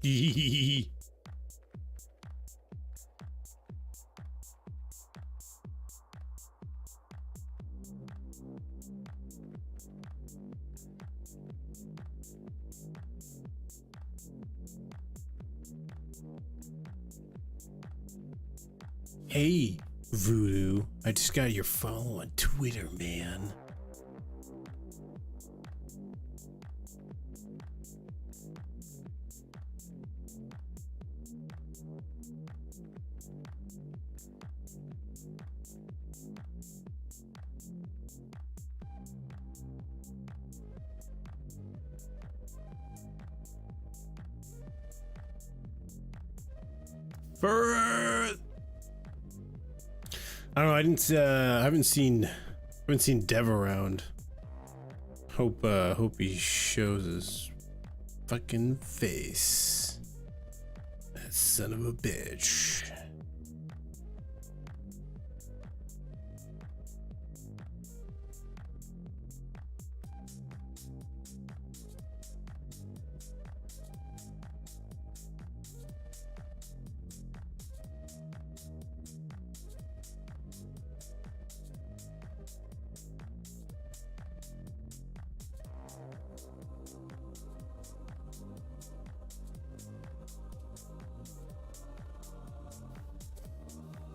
Hey, Voodoo, I just got your follow on Twitter, man. I don't know. I haven't seen Dev around. Hope he shows his fucking face. That son of a bitch.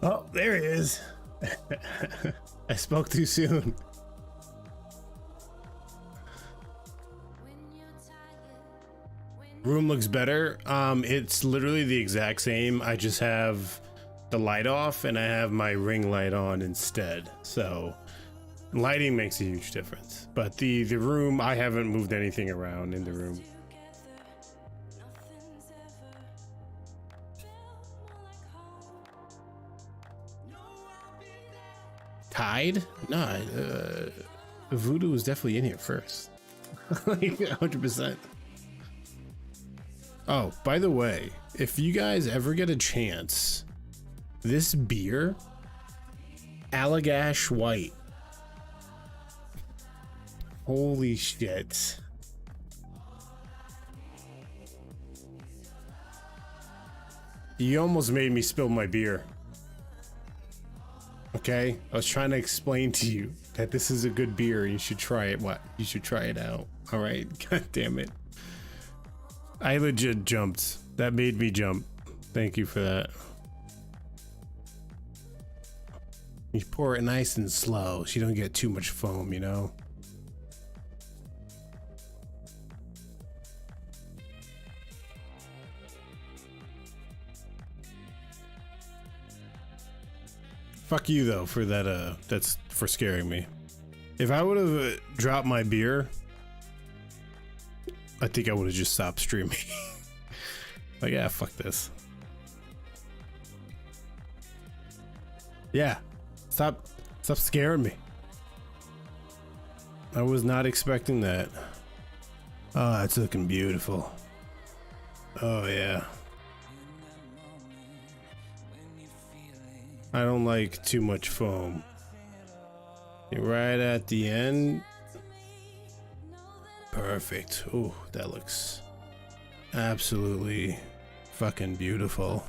Oh, there he is. I spoke too soon. Room looks better. It's literally the exact same. I just have the light off and I have my ring light on instead. So lighting makes a huge difference. But the room, I haven't moved anything around in the room. Tied? Nah, Voodoo was definitely in here first. Like 100%. Oh, by the way, if you guys ever get a chance, this beer, Allagash White. Holy shit. You almost made me spill my beer. Okay, I was trying to explain to you that this is a good beer. You should try it. What? You should try it out. All right. God damn it. I legit jumped. That made me jump. Thank you for that. You pour it nice and slow so you don't get too much foam, you know? Fuck you though for that, that's for scaring me. If I would have dropped my beer, I think I would have just stopped streaming. Like, yeah, fuck this. Yeah, stop scaring me. I was not expecting that. Oh, it's looking beautiful. Oh yeah. I don't like too much foam. Right at the end. Perfect. Ooh, that looks absolutely fucking beautiful.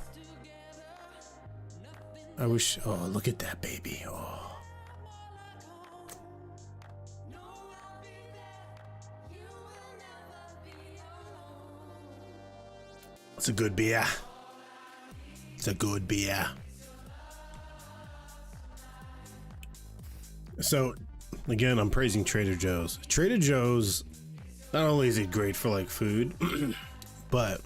I wish, oh, look at that baby. Oh. It's a good beer. It's a good beer. So, again, I'm praising Trader Joe's. Trader Joe's, not only is it great for like food, but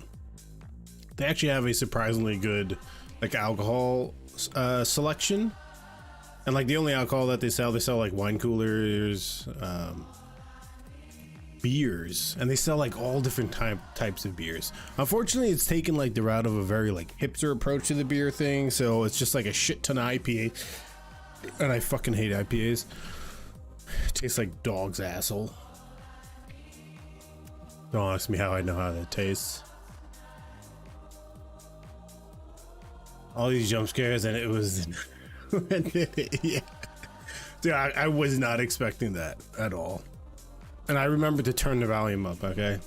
they actually have a surprisingly good like alcohol selection. And like the only alcohol that they sell like wine coolers, beers, and they sell like all different types of beers. Unfortunately, it's taken like the route of a very like hipster approach to the beer thing, so it's just like a shit ton of IPA. And I fucking hate IPAs. It tastes like dog's asshole. Don't ask me how I know how that tastes. All these jump scares and it was yeah. Dude, I was not expecting that at all. And I remember to turn the volume up, okay?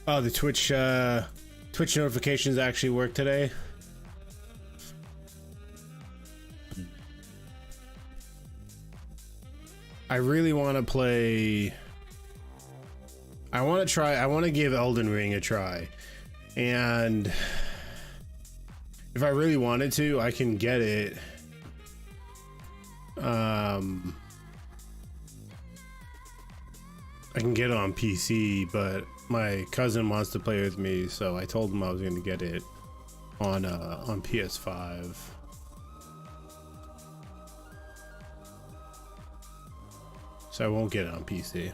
Oh, the Twitch notifications actually work today. I really want to play. I want to give Elden Ring a try. And if I really wanted to, I can get it. I can get it on PC, but my cousin wants to play with me, so I told him I was going to get it on PS5. So I won't get it on PC.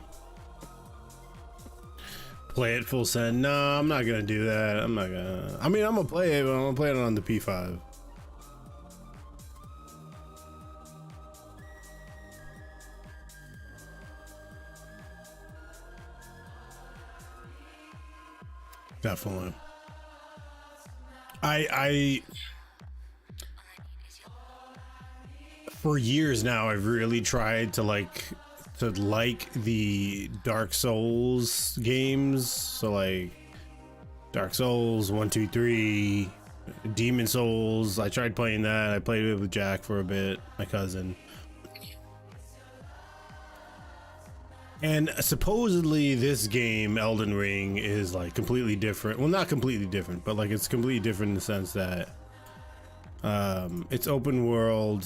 Play it full send? No, I'm not gonna do that. I'm not gonna. I mean, I'm gonna play it, but I'm gonna play it on the P5. Definitely. I for years now, I've really tried to like the Dark Souls games. So like Dark Souls 1, 2, 3, Demon Souls. I tried playing that. I played it with Jack for a bit, my cousin. And supposedly this game, Elden Ring, is like completely different. Well, not completely different, but like it's completely different in the sense that it's open world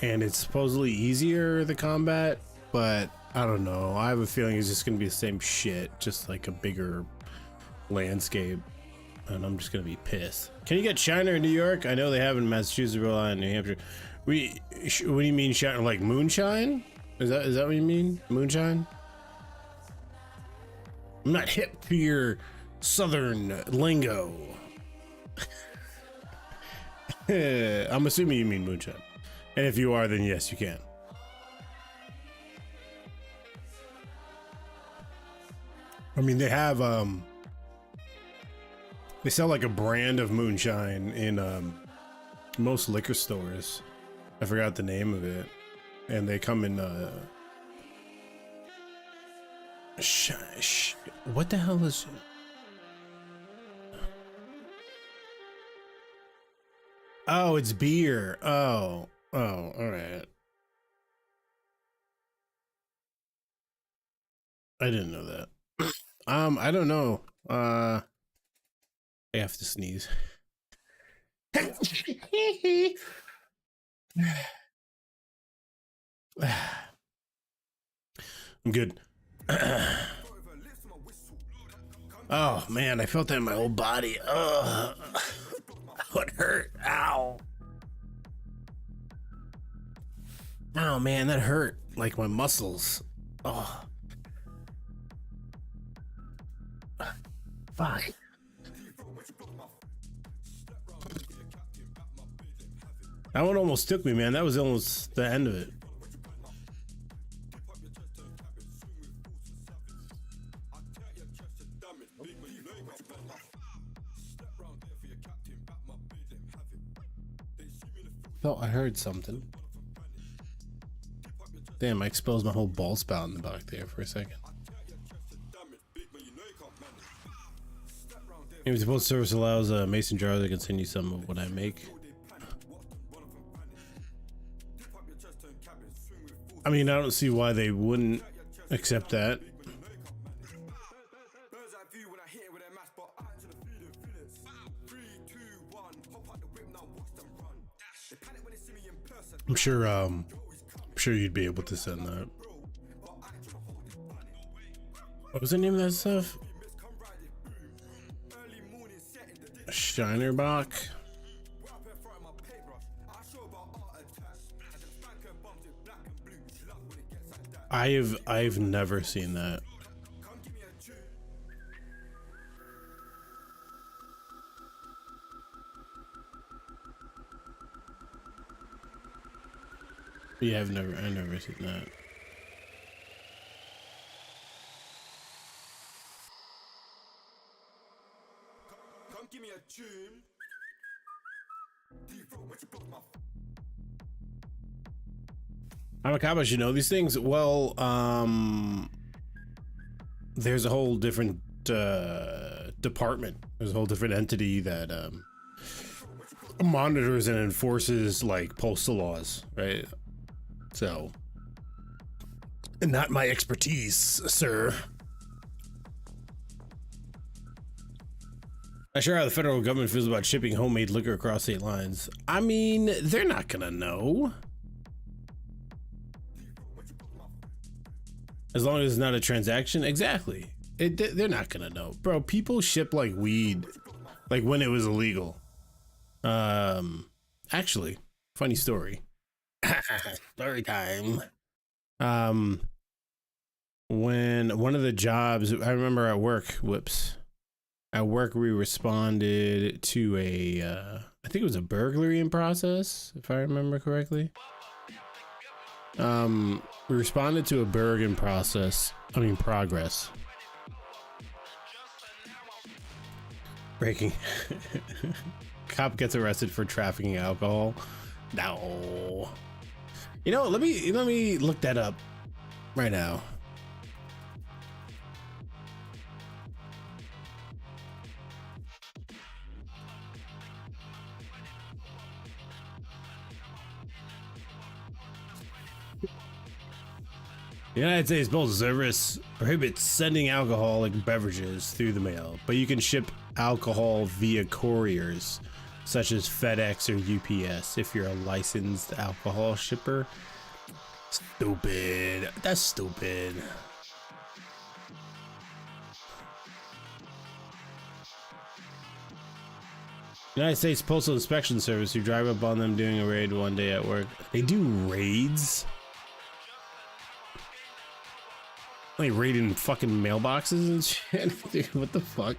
and it's supposedly easier, the combat, but I don't know. I have a feeling it's just gonna be the same shit, just like a bigger landscape, and I'm just gonna be pissed. Can you get Shiner in New York? I know they have in Massachusetts, Rhode Island, New Hampshire. What do you mean Shiner? Like moonshine? Is that what you mean? Moonshine? I'm not hip to your southern lingo. I'm assuming you mean moonshine. And if you are, then yes, you can. I mean, they have, they sell like a brand of moonshine in most liquor stores. I forgot the name of it. And they come in, what the hell is it? Oh, it's beer. Oh, all right. I didn't know that. I don't know. I have to sneeze. I'm good. Oh man, I felt that in my whole body. Ugh. What hurt? Ow. Oh man, that hurt. Like my muscles. Oh. Fuck. That one almost took me, man. That was almost the end of it. Oh, I heard something. Damn, I exposed my whole ball spout in the back there for a second. Anyways, the post service allows mason jar to continue some of what I make. I mean, I don't see why they wouldn't accept that. I'm sure you'd be able to send that. What was the name of that stuff? Shinerbach. I've never seen that. Yeah, I've never seen that. Come give me a tune. I'm a cowboy, you know these things. Well, there's a whole different department. There's a whole different entity that monitors and enforces like postal laws, right? So, and not my expertise, sir. Not sure how the federal government feels about shipping homemade liquor across state lines. I mean, they're not gonna know. As long as it's not a transaction. Exactly. They're not gonna know. Bro, people ship like weed, like when it was illegal. Actually, funny story. Story time. When one of the jobs, I remember at work, at work, we responded to I think it was a burglary in process, if I remember correctly. We responded to a burg in progress. Breaking. Cop gets arrested for trafficking alcohol. No. You know, let me look that up right now. The United States Postal Service prohibits sending alcoholic beverages through the mail, but you can ship alcohol via couriers, such as FedEx or UPS, if you're a licensed alcohol shipper. Stupid. That's stupid. United States Postal Inspection Service, you drive up on them doing a raid one day at work. They do raids? Like raiding fucking mailboxes and shit. Dude, what the fuck?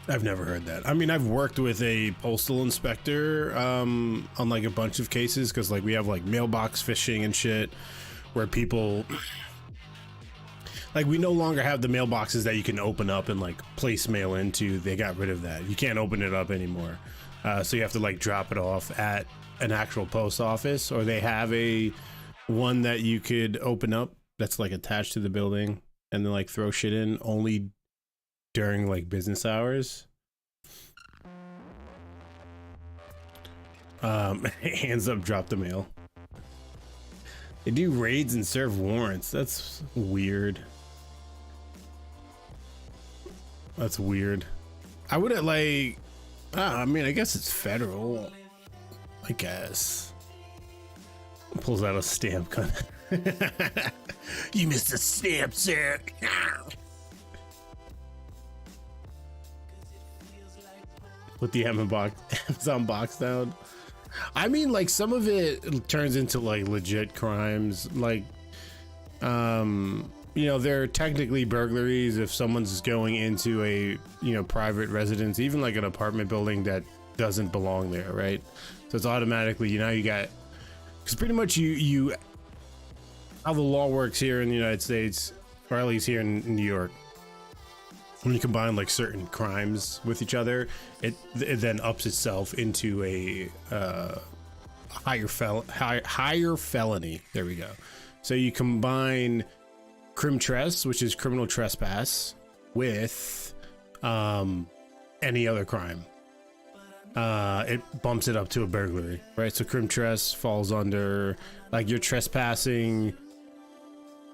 I've never heard that. I mean, I've worked with a postal inspector on like a bunch of cases, because like we have like mailbox phishing and shit where people like, we no longer have the mailboxes that you can open up and like place mail into. They got rid of that. You can't open it up anymore. So you have to like drop it off at an actual post office, or they have a one that you could open up that's like attached to the building and then like throw shit in only during like business hours. Hands up, drop the mail. They do raids and serve warrants. That's weird. That's weird. I wouldn't like, I mean, I guess it's federal. I guess. Pulls out a stamp gun. You missed a stamp, sir. Put the Amazon box down. I mean, like, some of it turns into like legit crimes. Like, you know, they're technically burglaries if someone's going into a, you know, private residence, even like an apartment building that doesn't belong there, right? So it's automatically, you know, you got, because pretty much you how the law works here in the United States, or at least here in New York, when you combine like certain crimes with each other, it then ups itself into a higher felony. There we go. So you combine crim-tres, which is criminal trespass, with any other crime. It bumps it up to a burglary, right? So crim-tres falls under, like, you're trespassing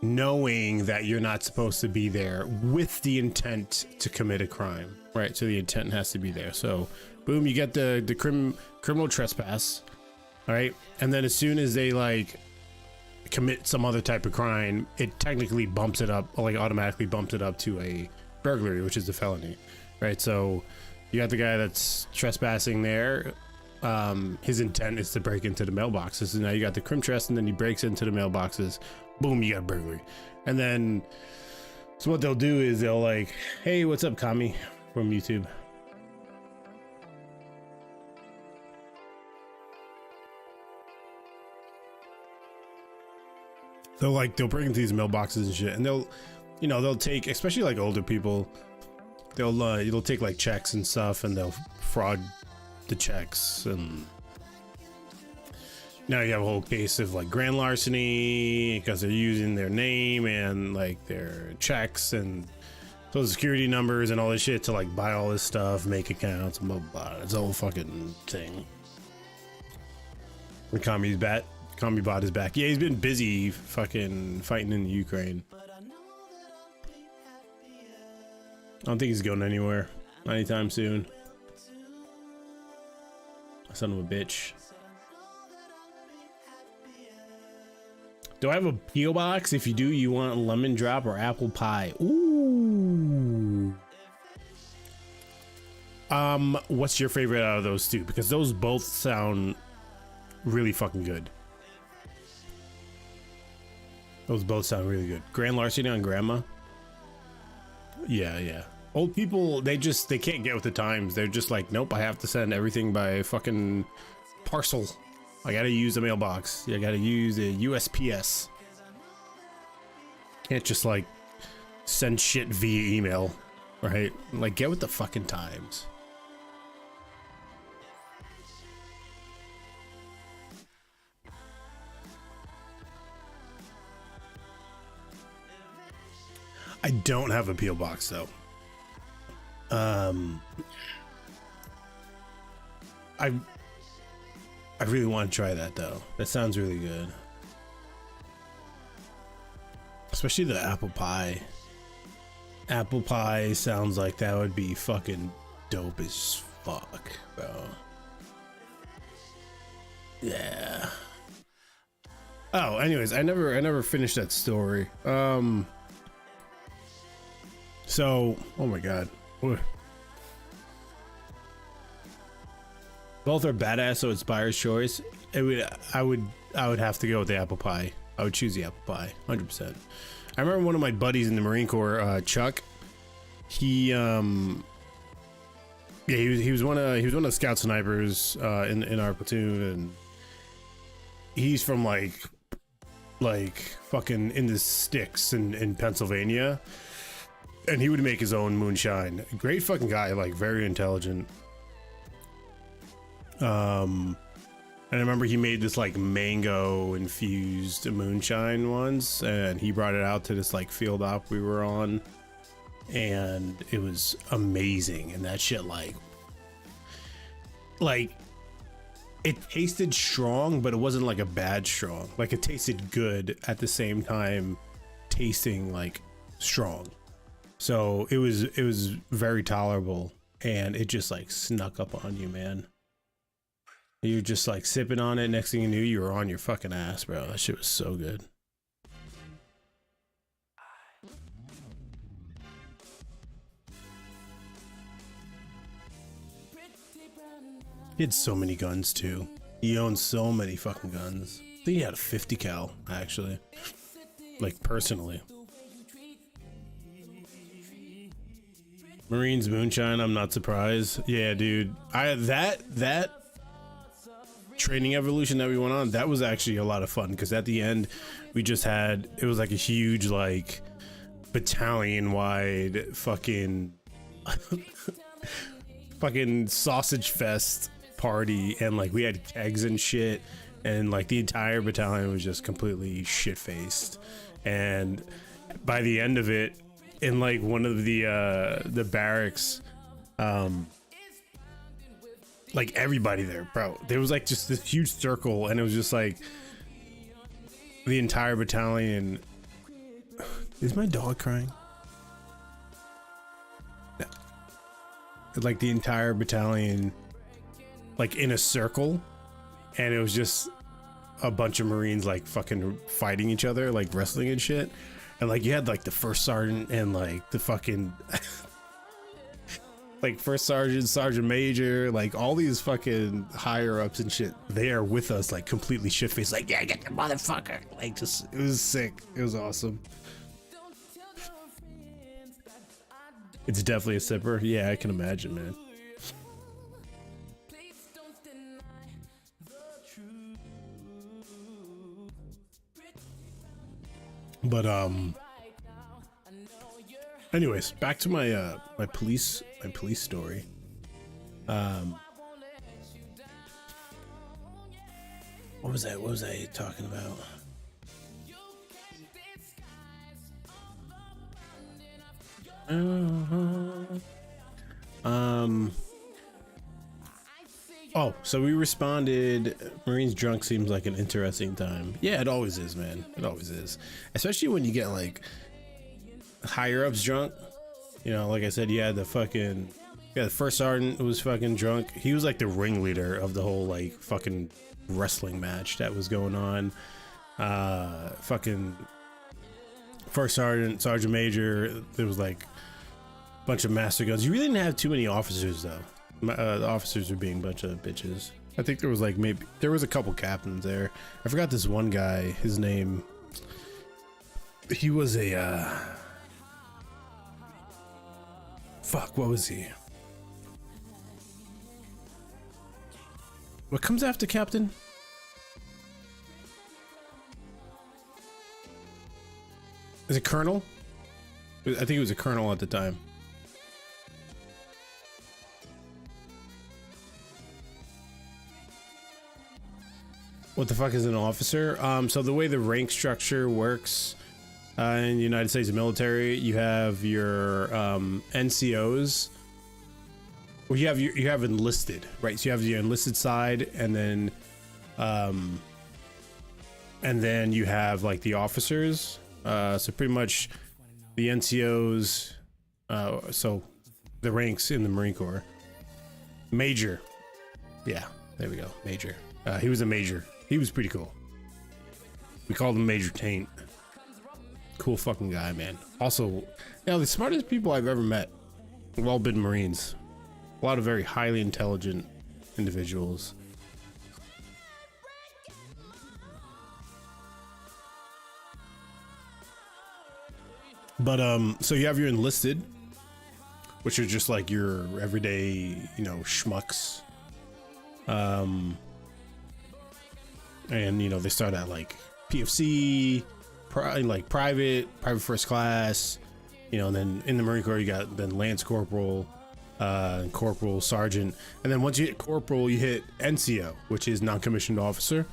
knowing that you're not supposed to be there with the intent to commit a crime, right? So the intent has to be there. So boom, you get the criminal trespass, all right? And then as soon as they like commit some other type of crime, it technically bumps it up, like automatically bumps it up to a burglary, which is the felony, right? So you got the guy that's trespassing there. His intent is to break into the mailboxes, and now you got the crim-tres, and then he breaks into the mailboxes. Boom, you got burglary. And then, so what they'll do is they'll like, hey, what's up, Kami from YouTube? They'll break into these mailboxes and shit, and they'll take, especially like older people, they'll take like checks and stuff, and they'll fraud the checks, and Now you have a whole case of like grand larceny because they're using their name and like their checks and social security numbers and all this shit to like buy all this stuff, make accounts, blah blah blah. It's a whole fucking thing. The Commie bot is back. Yeah, he's been busy fucking fighting in the Ukraine. I don't think he's going anywhere anytime soon. Son of a bitch. Do I have a P.O. box? If you do, you want lemon drop or apple pie? Ooh. What's your favorite out of those two? Because those both sound really fucking good. Those both sound really good. Grand larceny on grandma. Yeah. Old people, they can't get with the times. They're just like, nope, I have to send everything by fucking parcel. I gotta use a mailbox. I gotta use a USPS. Can't just like send shit via email, right? Like, get with the fucking times. I don't have a P.O. box though. I really want to try that though. That sounds really good. Especially the apple pie. Apple pie sounds like that would be fucking dope as fuck, bro. Yeah. Oh, anyways, I never finished that story. So, oh my god. Both are badass, so it's buyer's choice. I would have to go with the apple pie. I would choose the apple pie, 100%. I remember one of my buddies in the Marine Corps, Chuck. He was one of the scout snipers in our platoon, and he's from like fucking in the sticks in Pennsylvania, and he would make his own moonshine. Great fucking guy, like very intelligent. And I remember he made this like mango infused moonshine once, and he brought it out to this like field op we were on, and it was amazing. And that shit like it tasted strong, but it wasn't like a bad strong. Like it tasted good at the same time tasting like strong. So it was very tolerable, and it just like snuck up on you, man. You're just like sipping on it. Next thing you knew, you were on your fucking ass, bro. That shit was so good. He had so many guns too. He owned so many fucking guns. I think he had a 50 cal actually, like personally. Marines moonshine, I'm not surprised. Yeah, dude. That training evolution that we went on, that was actually a lot of fun, because at the end we just had, it was like a huge like battalion wide fucking fucking sausage fest party, and like we had kegs and shit, and like the entire battalion was just completely shit faced. And by the end of it, in like one of the barracks, like everybody there, bro, there was like just this huge circle, and it was just like the entire battalion. Is my dog crying? No. Like the entire battalion like in a circle, and it was just a bunch of Marines like fucking fighting each other, like wrestling and shit. And like you had like the first sergeant and like the fucking like first sergeant, sergeant major, like all these fucking higher ups and shit there with us, like completely shit faced, like, yeah, get the motherfucker. Like, just, it was sick. It was awesome. It's definitely a sipper. Yeah, I can imagine, man. But anyways, back to my my police story. What was that? What was I talking about? Oh, so we responded. Marines drunk seems like an interesting time. Yeah, it always is, man. It always is. Especially when you get like higher ups drunk. You know, like I said, you had the fucking, yeah, the first sergeant was fucking drunk. He was like the ringleader of the whole like fucking wrestling match that was going on. Fucking first sergeant, sergeant major. There was like a bunch of master guns. You really didn't have too many officers though. The officers were being a bunch of bitches. I think there was like maybe there was a couple captains there. I forgot this one guy. His name. He was a. Fuck. What was he? What comes after captain? Is it colonel? I think it was a colonel at the time. What the fuck is an officer? So the way the rank structure works in the United States military, you have your NCOs. Well, you have enlisted, right? So you have your enlisted side, and then you have like the officers. So pretty much the NCOs. So the ranks in the Marine Corps. Major. Yeah, there we go. Major. He was a major. He was pretty cool. We called him Major Taint. Cool fucking guy, man. Also, you know, the smartest people I've ever met have all been Marines. A lot of very highly intelligent individuals. But so you have your enlisted, which are just like your everyday, you know, schmucks. And you know, they start at like PFC, like private first class, you know, and then in the Marine Corps you got then Lance Corporal, Corporal, Sergeant, and then once you hit Corporal you hit NCO, which is non-commissioned officer.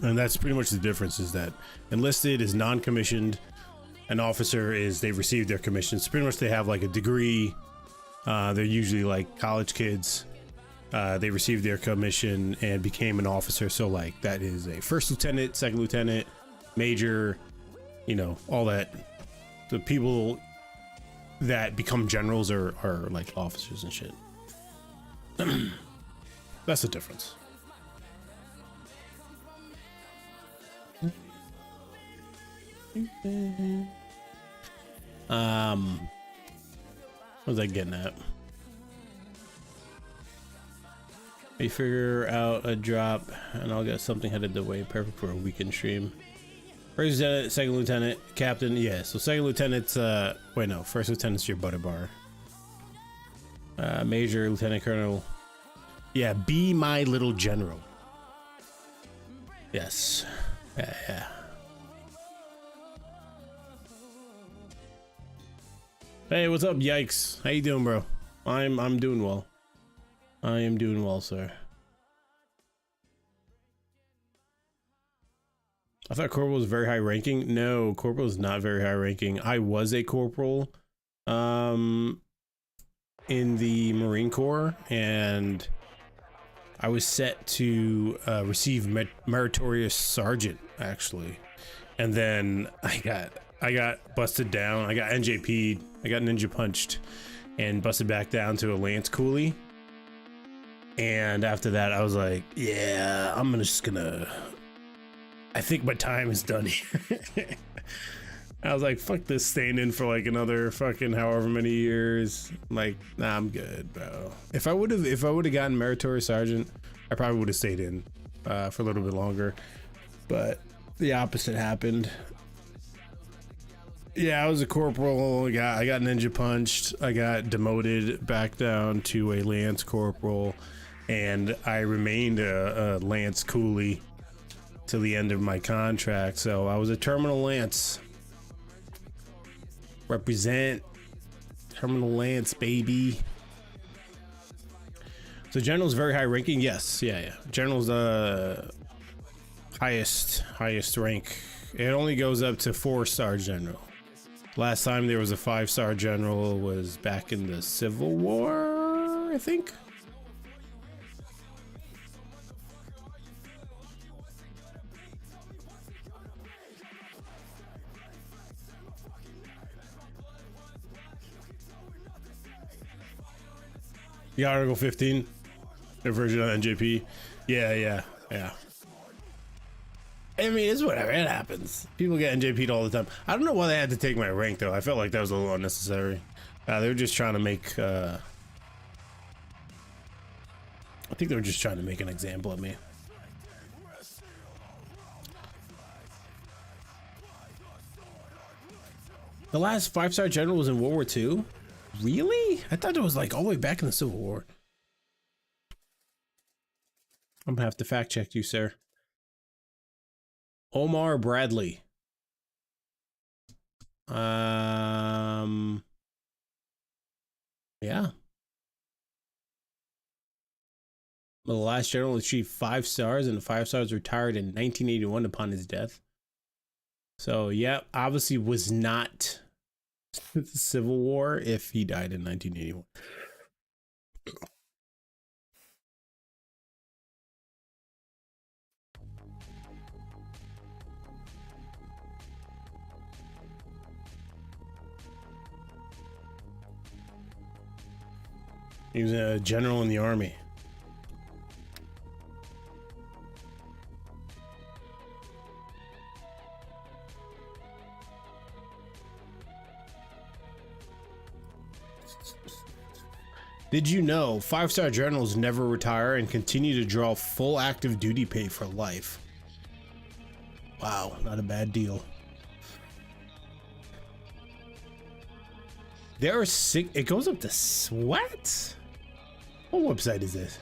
And that's pretty much the difference, is that enlisted is non-commissioned, an officer is they've received their commission. So pretty much they have like a degree, they're usually like college kids. They received their commission and became an officer. So like that is a first lieutenant, second lieutenant, major, you know, all that. The people that become generals are like officers and shit. That's the difference. What was I getting at? We figure out a drop and I'll get something headed the way, perfect for a weekend stream. First lieutenant, second lieutenant, captain. Yeah, so second lieutenant's wait, no, first lieutenant's your butter bar. Major, lieutenant colonel. Yeah, be my little general. Yes. Yeah. Hey, what's up, Yikes? How you doing, bro? I'm doing well. I am doing well, sir. I thought corporal was very high ranking. No, corporal is not very high ranking. I was a corporal in the Marine Corps, and I was set to receive meritorious sergeant, actually. And then I got busted down. I got NJP'd. I got ninja punched and busted back down to a Lance Coolie. And after that, I was like, yeah, I think my time is done here. I was like, fuck this, staying in for like another fucking however many years. I'm like, nah, I'm good, bro. If I would have gotten meritorious sergeant, I probably would have stayed in for a little bit longer. But the opposite happened. Yeah, I was a corporal. I got ninja punched. I got demoted back down to a Lance Corporal, and I remained a Lance Coolie till the end of my contract. So I was a Terminal Lance. Represent Terminal Lance, baby. So General's very high ranking. Yes, yeah. General's highest rank. It only goes up to 4-star general. Last time there was a 5-star general was back in the Civil War, I think. You got Article 15, their version of NJP. Yeah. I mean, it's whatever. It happens. People get NJP'd all the time. I don't know why they had to take my rank, though. I felt like that was a little unnecessary. They were just trying to make... I think they were just trying to make an example of me. The last 5-star general was in World War II? Really? I thought it was like all the way back in the Civil War. I'm gonna have to fact check you, sir. Omar Bradley. Yeah. The last general achieved 5 stars, and the 5 stars retired in 1981 upon his death. So, yeah, obviously was not the Civil War if he died in 1981. He was a general in the army. Did you know 5-star generals never retire and continue to draw full active duty pay for life? Wow, not a bad deal. There are 6. It goes up to what? What website is this?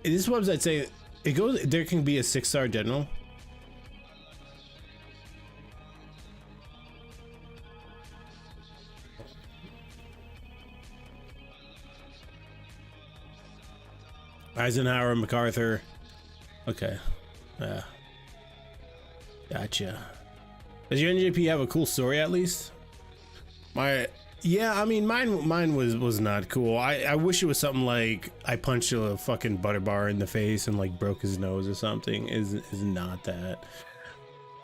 This website say it goes. There can be a 6-star general. Eisenhower, MacArthur. Okay. Yeah. Gotcha. Does your NJP have a cool story at least? Yeah, I mean mine was not cool. I wish it was something like I punched a fucking butter bar in the face and like broke his nose or something. Is not that.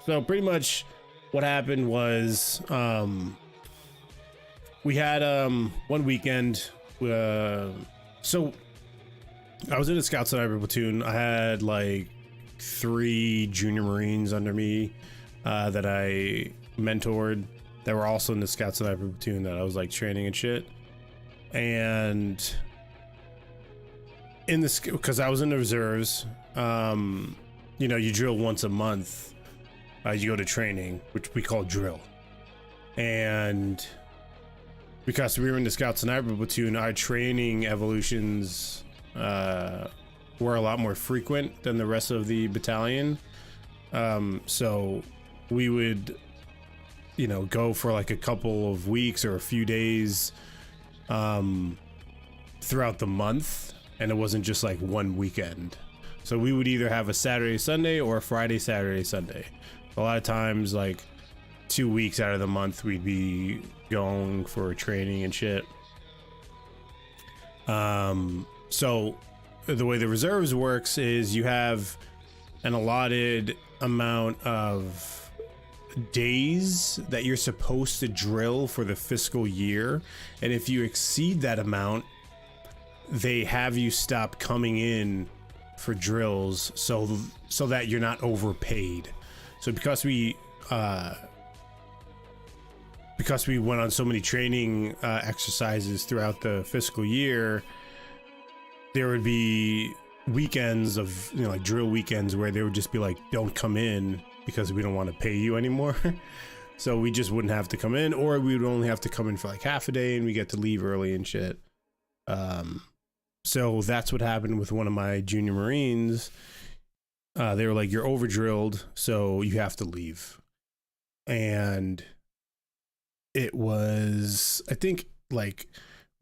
So pretty much what happened was we had one weekend so I was in a scout sniper platoon. I had like 3 junior Marines under me that I mentored that were also in the scout sniper platoon that I was like training and shit. And in the, because I was in the reserves, you know, you drill once a month. You go to training, which we call drill. And because we were in the scout sniper platoon, our training evolutions were a lot more frequent than the rest of the battalion. So we would, you know, go for like a couple of weeks or a few days throughout the month, and it wasn't just like one weekend. So we would either have a Saturday Sunday or a Friday Saturday Sunday. A lot of times, like 2 weeks out of the month, we'd be going for training and shit. So the way the reserves works is you have an allotted amount of days that you're supposed to drill for the fiscal year, and if you exceed that amount, they have you stop coming in for drills so that you're not overpaid. So because we went on so many training exercises throughout the fiscal year, there would be weekends of, you know, like drill weekends where they would just be like, don't come in because we don't want to pay you anymore. So we just wouldn't have to come in, or we would only have to come in for like half a day and we get to leave early and shit. So that's what happened with one of my junior Marines. They were like, you're over drilled, so you have to leave. And it was, I think, like,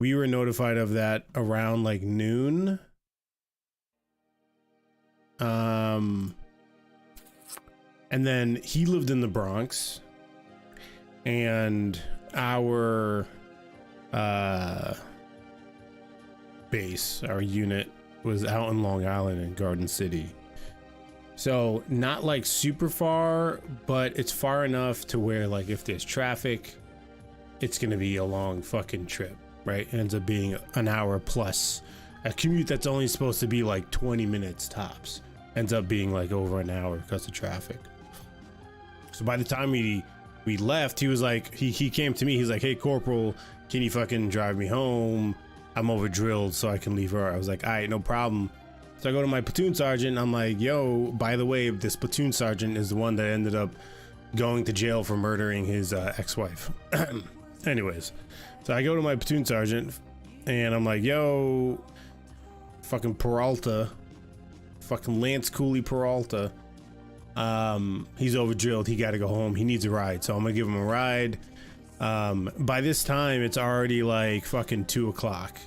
we were notified of that around like noon. And then he lived in the Bronx, and our base, our unit, was out in Long Island in Garden City. So not like super far, but it's far enough to where like if there's traffic, it's gonna be a long fucking trip, right? It ends up being an hour plus. A commute that's only supposed to be like 20 minutes tops ends up being like over an hour because of traffic. So by the time we left, he was like, he came to me, he's like, hey Corporal, can you fucking drive me home? I'm over drilled so I can leave her. I was like, all right, no problem. So I go to my platoon sergeant, I'm like, yo, by the way, this platoon sergeant is the one that ended up going to jail for murdering his ex-wife. Anyways, so I go to my platoon sergeant and I'm like, yo, fucking Peralta, fucking Lance Cooley Peralta, he's over drilled, he gotta go home, he needs a ride. So I'm gonna give him a ride. By this time it's already like fucking 2 o'clock,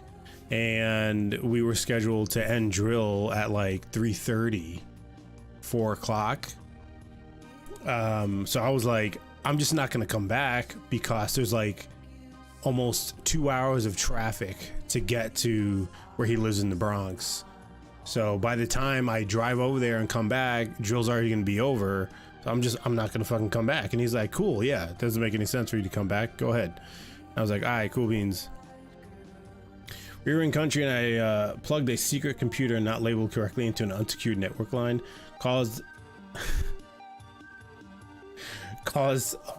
and we were scheduled to end drill at like 3:30, 4 o'clock. So I was like, I'm just not gonna come back because there's like almost 2 hours of traffic to get to where he lives in the Bronx. So by the time I drive over there and come back, drill's already gonna be over. So I'm not gonna fucking come back. And he's like, cool, yeah, it doesn't make any sense for you to come back, go ahead. I was like, all right, cool beans. We were in country and I plugged a secret computer not labeled correctly into an unsecured network line, caused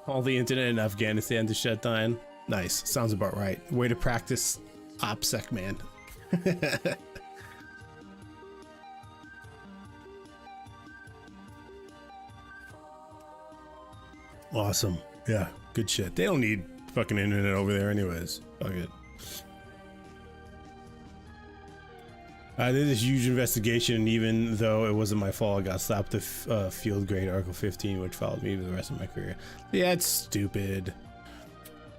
all the internet in Afghanistan to shut down. Nice, sounds about right. Way to practice OPSEC, man. Awesome. Yeah, good shit. They don't need fucking internet over there anyways. Fuck it. I did this huge investigation, even though it wasn't my fault. I got slapped with field grade Article 15, which followed me for the rest of my career. Yeah, it's stupid.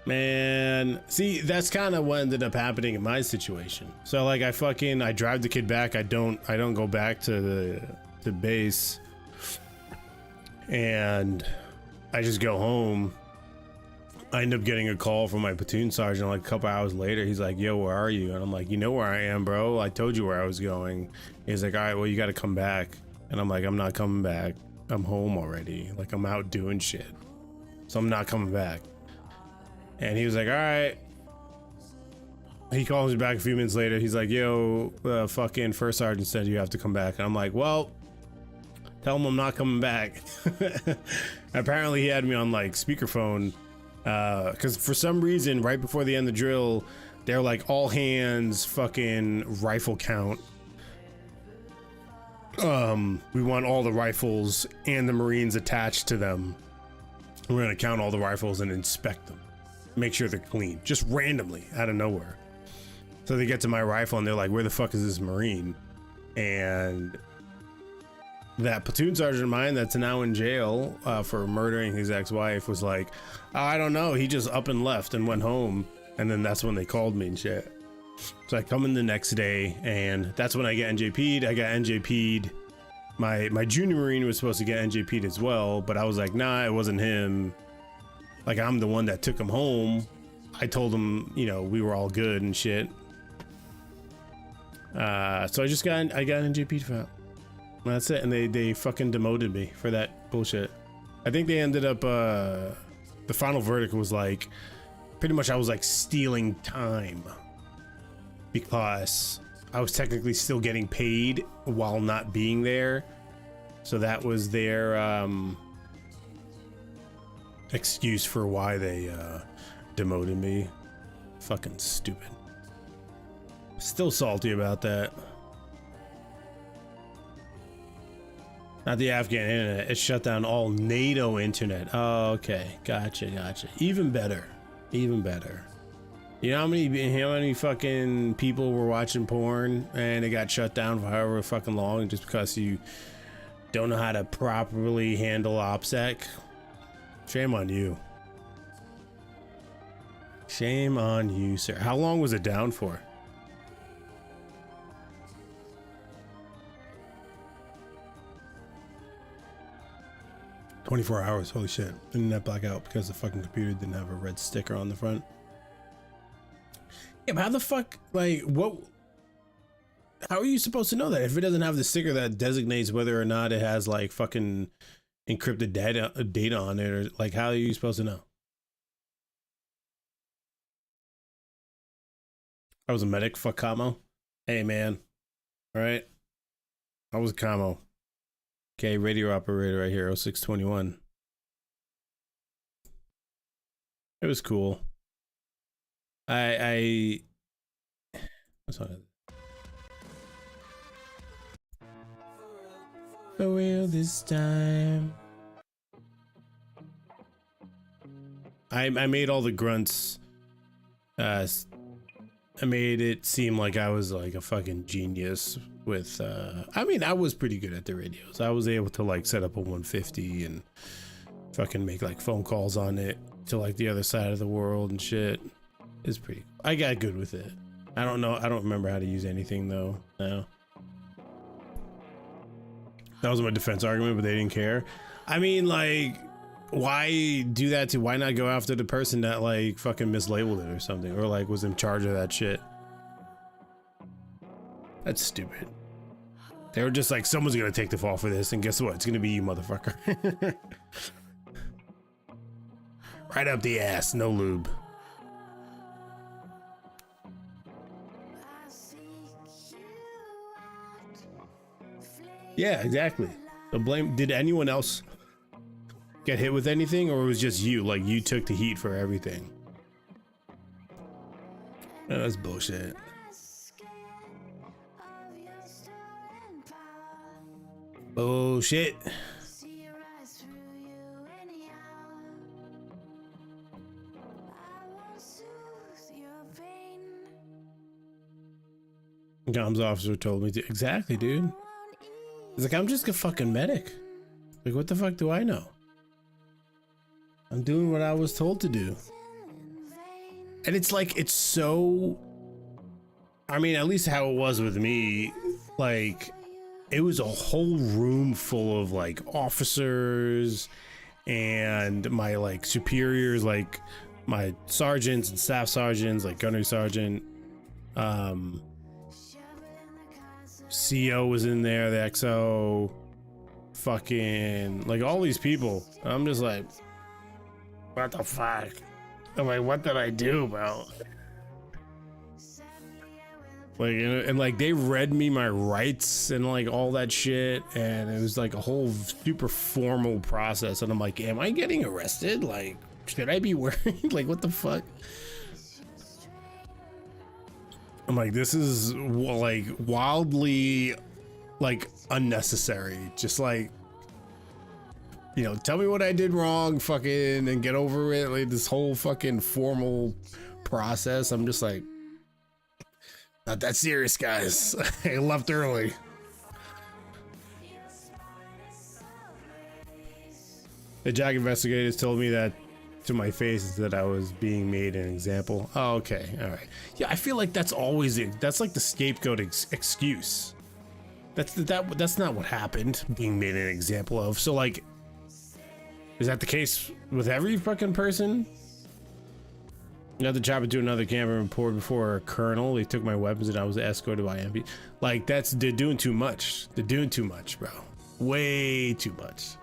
Man, see, that's kind of what ended up happening in my situation. So like I drive the kid back. I don't go back to the base, and I just go home. I end up getting a call from my platoon sergeant like a couple hours later. He's like, yo, where are you? And I'm like, you know where I am, bro. I told you where I was going. He's like, all right, well, you got to come back. And I'm like, I'm not coming back. I'm home already. Like, I'm out doing shit. So I'm not coming back. And he was like, all right. He calls me back a few minutes later. He's like, yo, fucking first sergeant said you have to come back. And I'm like, well, tell him I'm not coming back. Apparently he had me on like speakerphone, because for some reason right before the end of the drill they're like, all hands fucking rifle count. We want all the rifles and the Marines attached to them. We're gonna count all the rifles and inspect them, make sure they're clean, just randomly out of nowhere. So they get to my rifle and they're like, where the fuck is this Marine? And that platoon sergeant of mine that's now in jail for murdering his ex-wife was like, oh, I don't know, he just up and left and went home. And then that's when they called me and shit. So I come in the next day and that's when I get NJP'd. I got NJP'd. My junior Marine was supposed to get NJP'd as well, but I was like, nah, it wasn't him. Like, I'm the one that took him home. I told him, you know, we were all good and shit. So I got NJP'd for that. That's it. And they fucking demoted me for that bullshit. I think they ended up the final verdict was like, pretty much I was like stealing time because I was technically still getting paid while not being there. So that was their excuse for why they demoted me. Fucking stupid. Still salty about that. Not the Afghan internet, it shut down all NATO internet. Oh, okay, gotcha. Even better. You know how many fucking people were watching porn and it got shut down for however fucking long just because you don't know how to properly handle OPSEC? Shame on you. Shame on you, sir. How long was it down for? 24 hours. Holy shit. Internet blackout because the fucking computer didn't have a red sticker on the front. Yeah, but how the fuck, like, what? How are you supposed to know that if it doesn't have the sticker that designates whether or not it has like fucking encrypted data on it, or like, how are you supposed to know? I was a medic. Fuck Camo. Hey man. All right. I was Camo. Okay, radio operator right here. 0621. It was cool. I what's on it? For real this time. I made all the grunts. I made it seem like I was like a fucking genius with I mean, I was pretty good at the radios. I was able to like set up a 150 and fucking make like phone calls on it to like the other side of the world and shit. It's pretty, I got good with it. I don't know, I don't remember how to use anything though now. That was my defense argument, but they didn't care. I mean, like, why do that why not go after the person that like fucking mislabeled it or something, or like was in charge of that shit? That's stupid. They were just like, someone's gonna take the fall for this, and guess what? It's gonna be you, motherfucker. Right up the ass, no lube. Yeah, exactly. The blame, did anyone else get hit with anything, or it was just you? Like, you took the heat for everything? Oh, that's bullshit. Bullshit. Comms officer told me to. Exactly, dude. It's like, I'm just a fucking medic. Like, what the fuck do I know? I'm doing what I was told to do. And it's like, it's so, I mean, at least how it was with me, like, it was a whole room full of like officers and my like superiors, like my sergeants and staff sergeants, like gunnery sergeant, CO was in there, the XO, fucking like all these people. I'm just like, what the fuck? I'm like, what did I do, bro? Like, and like they read me my rights and like all that shit, and it was like a whole super formal process, and I'm like, am I getting arrested? Like, should I be worried? Like, what the fuck? I'm like, this is like wildly like unnecessary. Just like, you know, tell me what I did wrong, fucking, and get over it. Like this whole fucking formal process. I'm just like, not that serious, guys. I left early. The JAG investigators told me that to my face that I was being made an example. Oh, okay, all right. Yeah, I feel like that's always it. That's like the scapegoat excuse. That's not what happened. Being made an example of. So like, is that the case with every fucking person? Got the job of doing another camera report before a colonel. They took my weapons and I was escorted by MP. Like, they're doing too much. They're doing too much, bro. Way too much.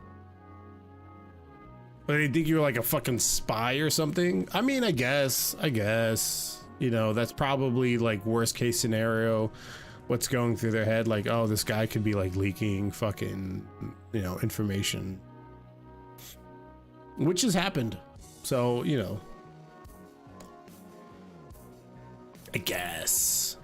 But they think you're like a fucking spy or something. I mean, I guess, you know, that's probably like worst case scenario. What's going through their head? Like, oh, this guy could be like leaking fucking, you know, information. Which has happened. So, you know. I guess.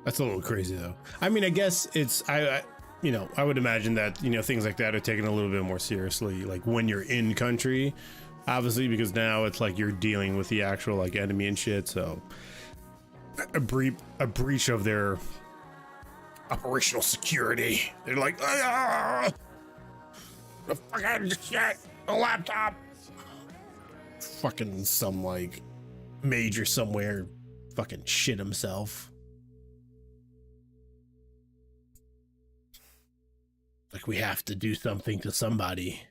That's a little crazy though. I mean, I guess it's you know, I would imagine that, you know, things like that are taken a little bit more seriously, like when you're in country, obviously, because now it's like you're dealing with the actual like enemy and shit. So a breach of their operational security, they're like, ah, the fucking shit, a laptop, fucking some like major somewhere fucking shit himself. Like we have to do something to somebody.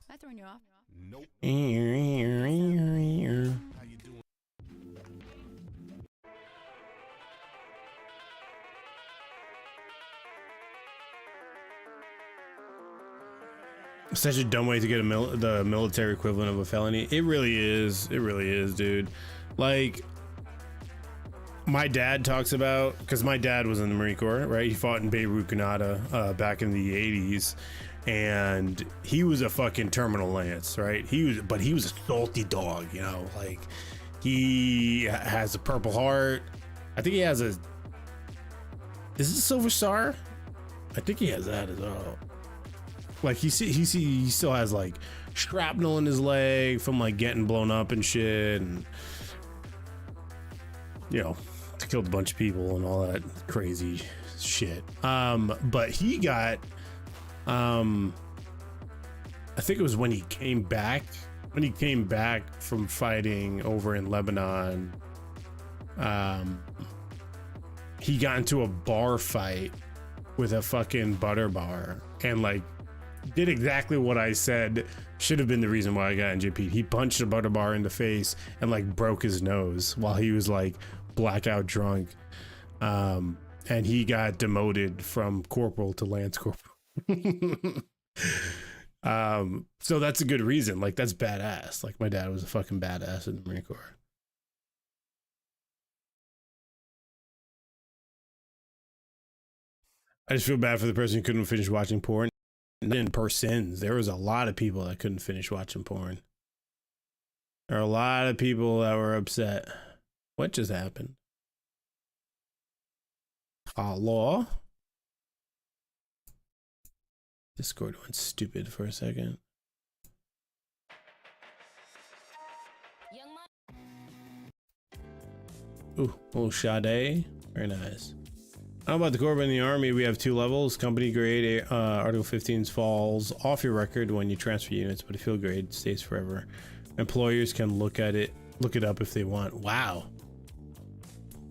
Am I throwing you off? Nope. Such a dumb way to get the military equivalent of a felony. It really is. It really is, dude. Like, my dad talks about, because my dad was in the Marine Corps, right? He fought in Beirut, Grenada, back in the 80s, and he was a fucking terminal lance, right? But he was a salty dog, you know. Like, he has a Purple Heart. I think he has a. Is it a Silver Star? I think he has that as well. Like he still has like shrapnel in his leg from like getting blown up and shit, and you know, killed a bunch of people and all that crazy shit. But he got, I think it was when he came back from fighting over in Lebanon. He got into a bar fight with a fucking butter bar and like did exactly what I said should have been the reason why I got NJP. He punched a butter bar in the face and like broke his nose while he was like blackout drunk. And he got demoted from corporal to lance corporal. So that's a good reason. Like that's badass. Like my dad was a fucking badass in the Marine Corps. I just feel bad for the person who couldn't finish watching porn. And then persons, there was a lot of people that couldn't finish watching porn. There are a lot of people that were upset. What just happened? Law? Discord went stupid for a second. Ooh, little Sade. Very nice. How about the Corps in the Army? We have 2 levels. Company grade, Article 15 falls off your record when you transfer units, but a field grade stays forever. Employers can look it up if they want. Wow.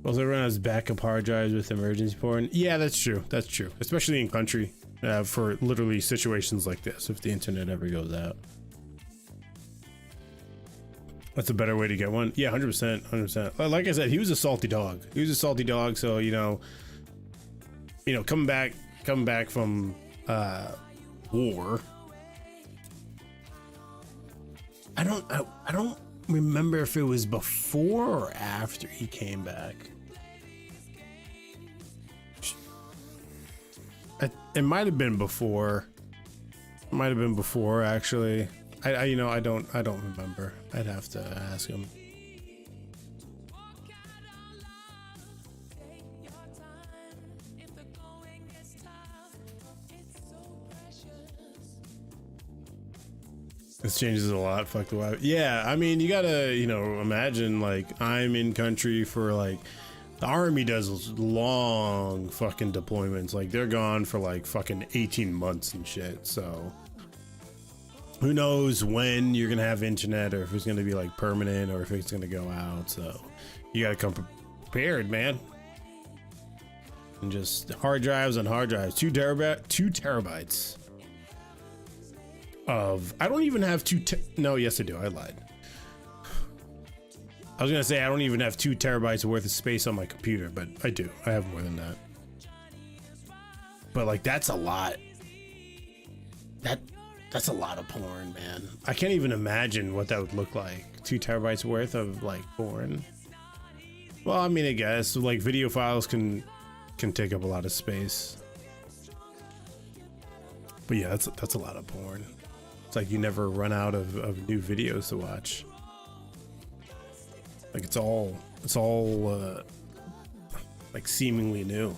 Also, everyone has backup hard drives with emergency porn. Yeah, that's true. That's true. Especially in country, for literally situations like this, if the internet ever goes out. That's a better way to get one. Yeah, 100%, 100%. Like I said, he was a salty dog. He was a salty dog, so, you know, coming back from war. I don't remember if it was before or after he came back. It might have been before. It might have been before, actually. I don't remember. I'd have to ask him. This changes a lot. Fuck the wife. Yeah, I mean, you gotta, imagine like I'm in country for like the Army does long fucking deployments. Like they're gone for like fucking 18 months and shit. So who knows when you're gonna have internet or if it's gonna be like permanent or if it's gonna go out. So you gotta come prepared, man. And just hard drives on hard drives, 2 terabytes. I don't even have no, yes I do, I lied. I was gonna say I don't even have 2 terabytes worth of space on my computer, but I do. I have more than that. But like that's a lot. That's a lot of porn, man. I can't even imagine what that would look like. 2 terabytes worth of like porn. Well, I mean, I guess like video files can take up a lot of space. But yeah, that's a lot of porn. It's like you never run out of new videos to watch. Like it's all like seemingly new.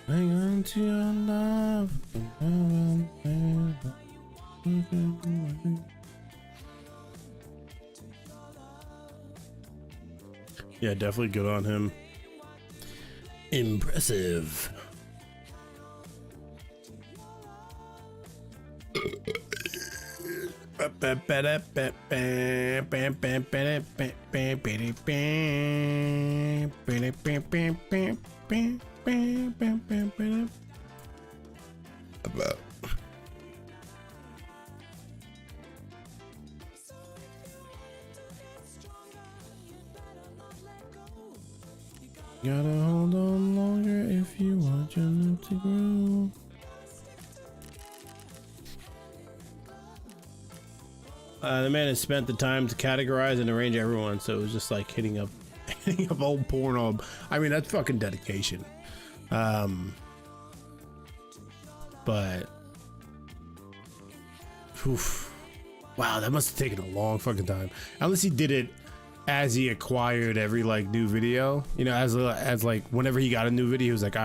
Hang on to your love. Yeah, definitely good on him. Impressive. Gotta hold on longer if you want your love to grow. The man has spent the time to categorize and arrange everyone, so it was just like hitting up old porno. I mean, that's fucking dedication. But oof. Wow, that must have taken a long fucking time. Unless he did it as he acquired every like new video, you know, as like whenever he got a new video, he was like,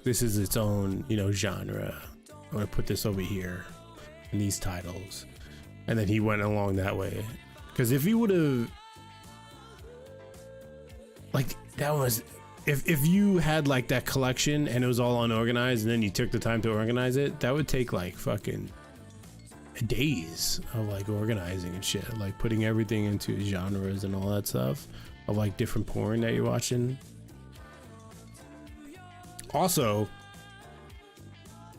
this is its own, you know, genre. I'm gonna put this over here in these titles. And then he went along that way. Because if he would have, like, that was, if you had like that collection and it was all unorganized and then you took the time to organize it, that would take like fucking days of like organizing and shit, like putting everything into genres and all that stuff of like different porn that you're watching. Also,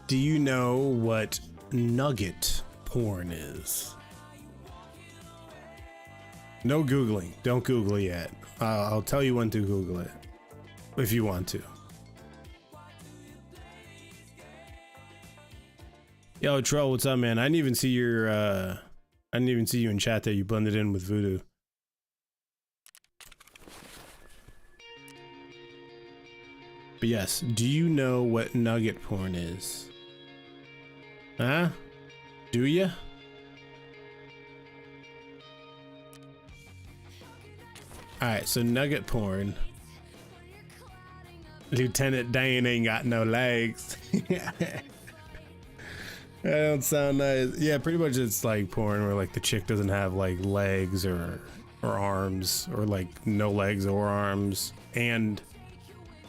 do you know what nugget porn is? No Googling. Don't Google yet. I'll tell you when to Google it if you want to. Yo, Troll, what's up, man? I didn't even see your I didn't even see you in chat there. You blended in with Voodoo. But yes, do you know what nugget porn is? Huh? Do ya? Alright, so nugget porn. Lieutenant Dan ain't got no legs. That don't sound nice. Yeah, pretty much it's like porn where like the chick doesn't have like legs or arms, or like no legs or arms and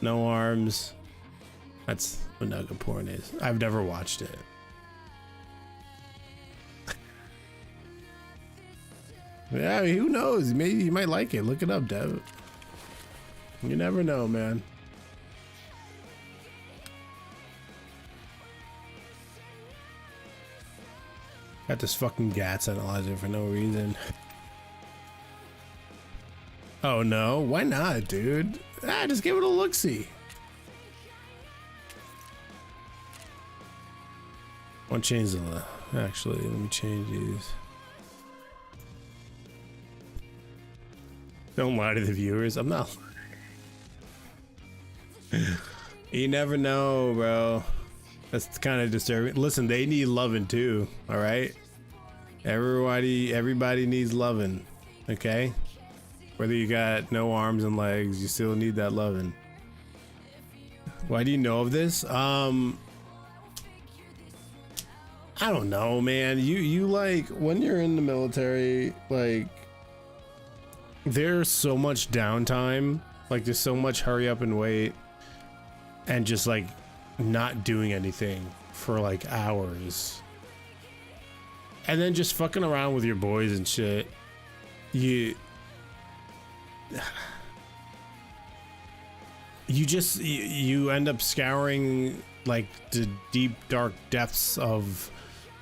no arms. That's what nugget porn is. I've never watched it. Yeah, I mean, who knows? Maybe you might like it. Look it up, Dev. You never know, man. Got this fucking GATS analyzer for no reason. Oh no, why not, dude? Just give it a look-see. I'll change the... Actually, let me change these. Don't lie to the viewers. I'm not. You never know, bro. That's kind of disturbing. Listen, they need loving too. All right. Everybody needs loving. Okay. Whether you got no arms and legs, you still need that loving. Why do you know of this? I don't know, man. You like when you're in the military, like. There's so much downtime, like there's so much hurry up and wait and just like not doing anything for like hours and then just fucking around with your boys and shit. You end up scouring like the deep dark depths of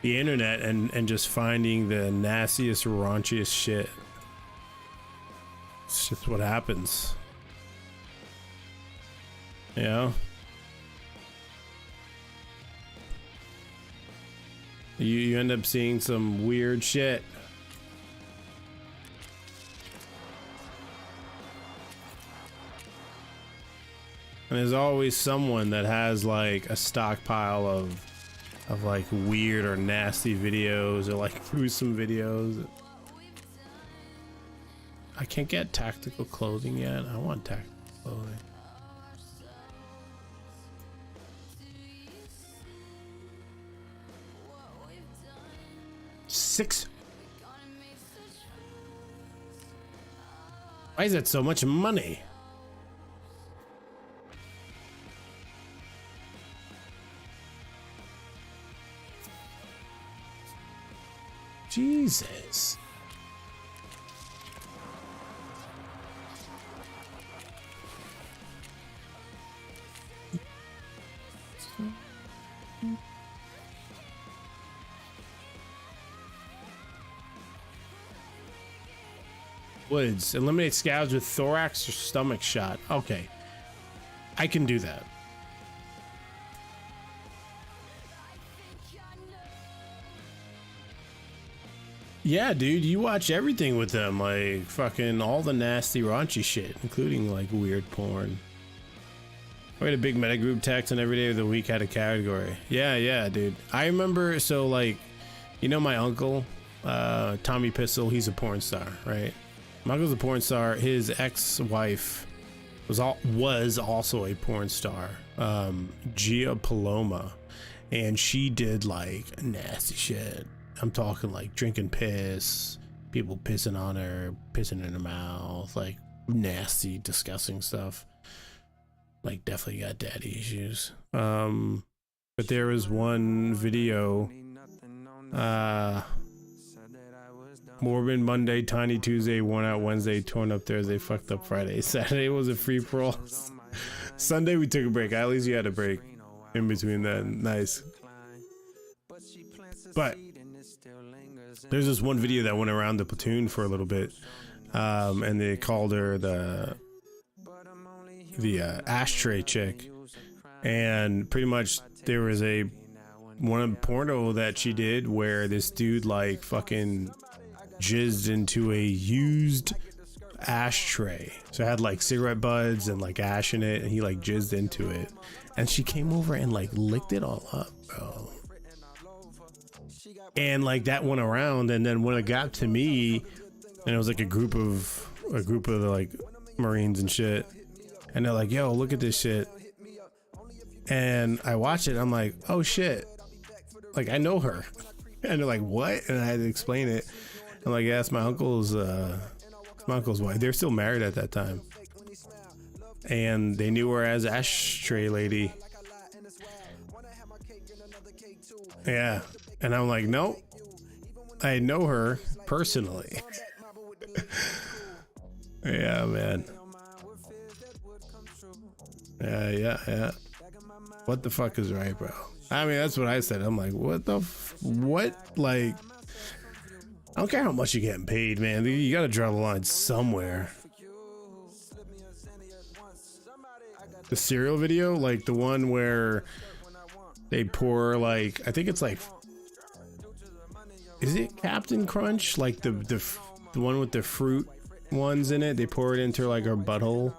the internet and just finding the nastiest, raunchiest shit. It's just what happens. You know? You end up seeing some weird shit. And there's always someone that has like a stockpile of like weird or nasty videos or like gruesome videos. I can't get tactical clothing yet. I want tactical clothing. 6. Why is that so much money? Jesus. Woods. Eliminate scabs with thorax or stomach shot. Okay. I can do that. Yeah, dude, you watch everything with them, like fucking all the nasty raunchy shit, including like weird porn. We had a big metagroup text and every day of the week had a category. Yeah, dude. I remember, so like, you know my uncle, Tommy Pistol, he's a porn star, right? My uncle's a porn star. His ex-wife was also a porn star, Gia Paloma, and she did like nasty shit. I'm talking like drinking piss, people pissing on her, pissing in her mouth, like nasty, disgusting stuff. Like definitely got daddy issues. But there was one video, Morbid Monday, Tiny Tuesday, Worn Out Wednesday, Torn Up Thursday, Fucked Up Friday. Saturday was a free for all. Sunday we took a break. At least you had a break in between that. Nice. But there's this one video that went around the platoon for a little bit, and they called her the ashtray chick, and pretty much there was one porno that she did where this dude like fucking jizzed into a used ashtray, so it had like cigarette buds and like ash in it, and he like jizzed into it, and she came over and like licked it all up, bro. And like that went around, and then when it got to me, and it was like a group of the like Marines and shit, and they're like, yo, look at this shit, and I watch it, I'm like, oh shit, like I know her. And they're like, what? And I had to explain it. I'm like, yeah, it's my uncle's wife. They're still married at that time, and they knew her as Ashtray Lady. Yeah. And I'm like, nope, I know her personally. Yeah, man. Yeah. What the fuck is right, bro? I mean, that's what I said. I'm like, what? Like, I don't care how much you're getting paid, man. You gotta draw the line somewhere. The cereal video, like the one where they pour like, I think it's like, is it Captain Crunch? Like the one with the fruit ones in it. They pour it into like her butthole.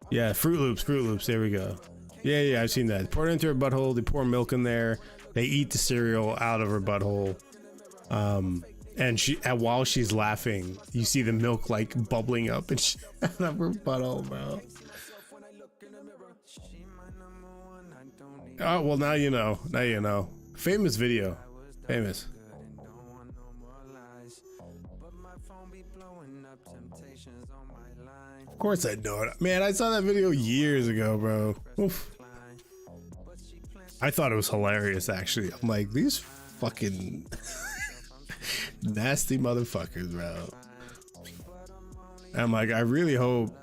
Yeah, Fruit Loops. There we go. Yeah, I've seen that. They pour it into her butthole. They pour milk in there. They eat the cereal out of her butthole. And while she's laughing, you see the milk like bubbling up and shit out of her butthole, bro. Oh well, now you know. Famous video. Famous. Of course I know it. Man, I saw that video years ago, bro. Oof. I thought it was hilarious, actually. I'm like, these fucking nasty motherfuckers, bro. I'm like, I really hope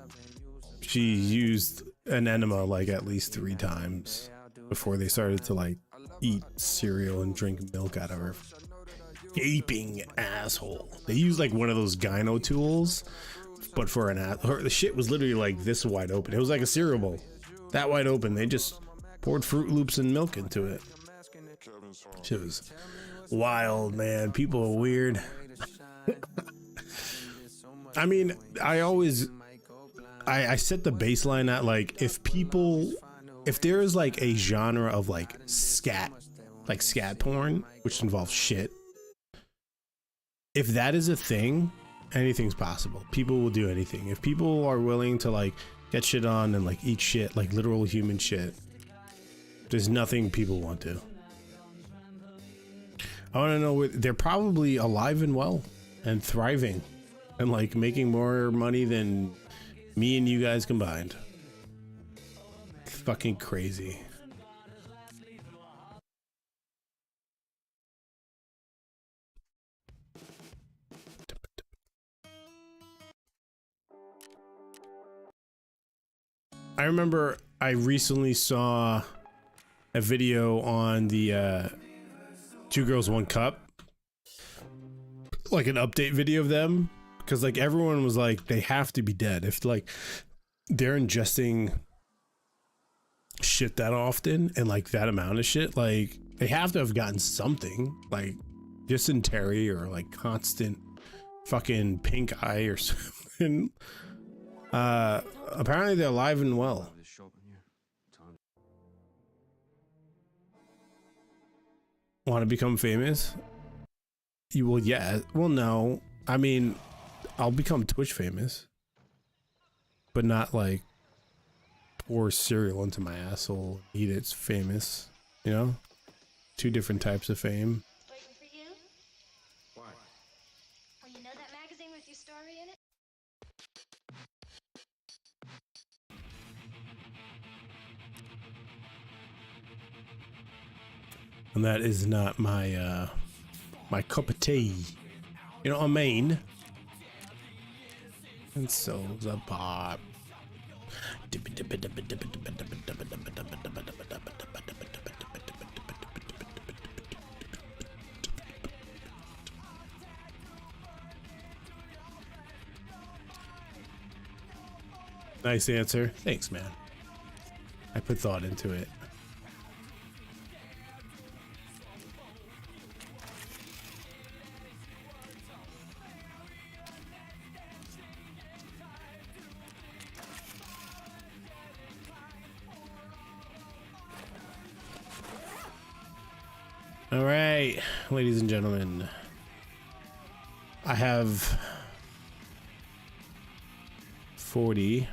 she used an enema like at least 3 times before they started to like eat cereal and drink milk out of her gaping asshole. They used like one of those gyno tools, but for an ass. The shit was literally like this wide open. It was like a cereal bowl that wide open. They just poured Fruit Loops and milk into it. Shit was wild, man. People are weird. I mean, I set the baseline at like, if there is like a genre of like scat porn, which involves shit, if that is a thing, anything's possible. People will do anything. If people are willing to like get shit on and like eat shit, like literal human shit, there's nothing people won't do. I want to know what they're probably alive and well and thriving and like making more money than me and you guys combined. It's fucking crazy. I remember I recently saw a video on the Two Girls One Cup, like an update video of them, because like everyone was like they have to be dead if like they're ingesting shit that often and like that amount of shit, like they have to have gotten something like dysentery or like constant fucking pink eye or something. Apparently they're alive and well. Want to become famous? You will, yeah. Well, no. I mean, I'll become Twitch famous, but not like pour cereal into my asshole, eat it's famous. You know, two different types of fame. Waiting for you? Why? Well, you know that magazine with your story in it? And that is not my my cup of tea. You know what I mean? And so's a pop. Nice answer. Thanks, man. I put thought into it. All right, ladies and gentlemen, I have 40.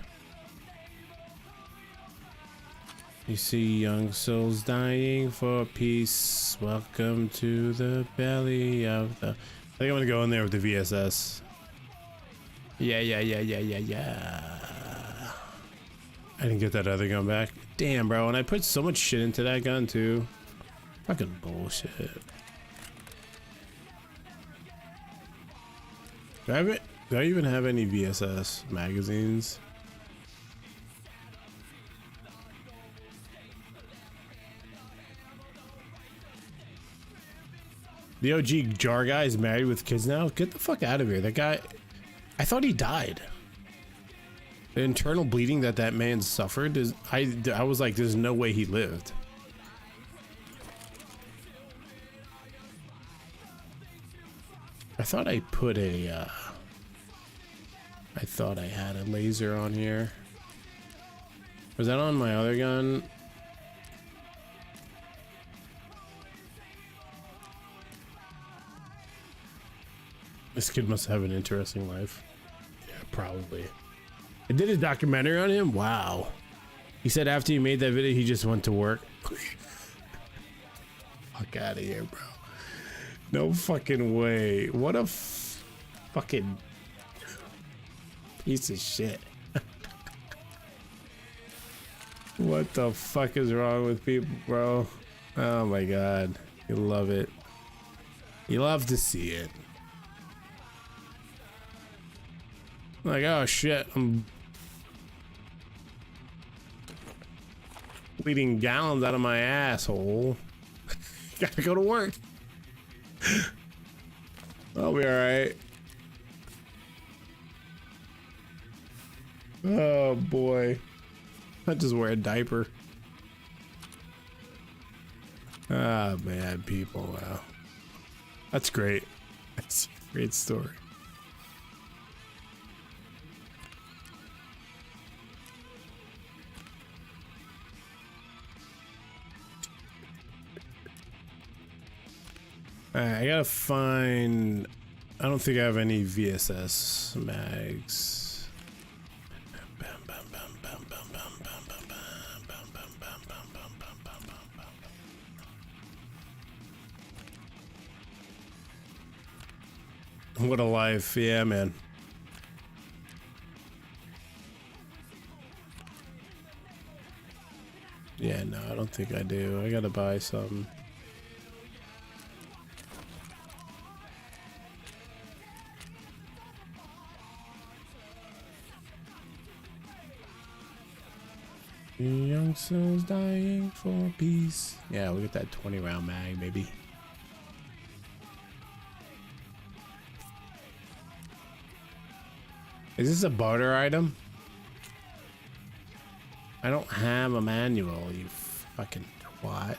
You see young souls dying for peace. Welcome to the belly of the... I think I'm gonna go in there with the VSS. Yeah. I didn't get that other gun back. Damn, bro, and I put so much shit into that gun too. Fucking bullshit. Do I even have any VSS magazines? The OG jar guy is married with kids now? Get the fuck out of here. That guy, I thought he died. The internal bleeding that man suffered is, I was like, there's no way he lived. I thought I put a, I thought I had a laser on here. Was that on my other gun? This kid must have an interesting life. Yeah, probably. I did a documentary on him. Wow. He said after he made that video, he just went to work. Fuck out of here, bro. No fucking way. What a fucking piece of shit. What the fuck is wrong with people, bro? Oh my god. You love it. You love to see it. Like, oh shit, I'm bleeding gallons out of my asshole. Gotta go to work. I'll be alright. Oh boy. I just wear a diaper. Ah, man, people, wow. That's great. That's a great story. Alright, I gotta find... I don't think I have any VSS mags. What a life. Yeah, man. Yeah, no, I don't think I do. I gotta buy some. Young souls dying for peace. Yeah, we'll get that 20 round mag, maybe. Is this a barter item? I don't have a manual, you fucking twat.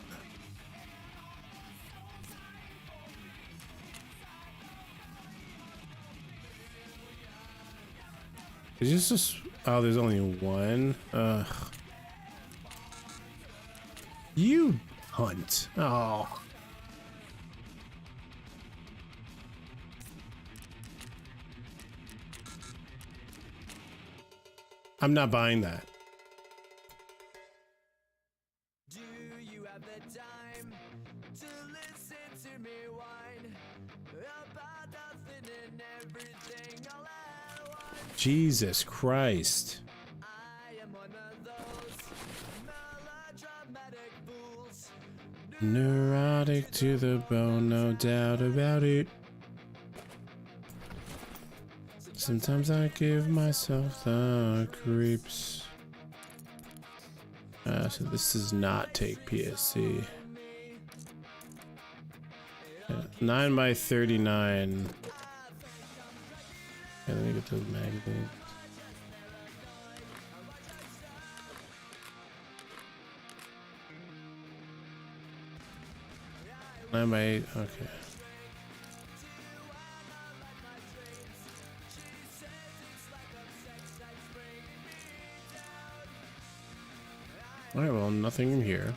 Is this just... Oh, there's only one? Ugh. You hunt. Oh. I'm not buying that. Do you have the time to listen to me whine about nothing and everything all at once? Jesus Christ. I am one of those melodramatic fools. Neurotic to the bone, no doubt about it. Sometimes I give myself the creeps. So this does not take PSC. 9 by 39. Okay, let me get those magazines. Nine by 8, okay. Alright, well, nothing in here.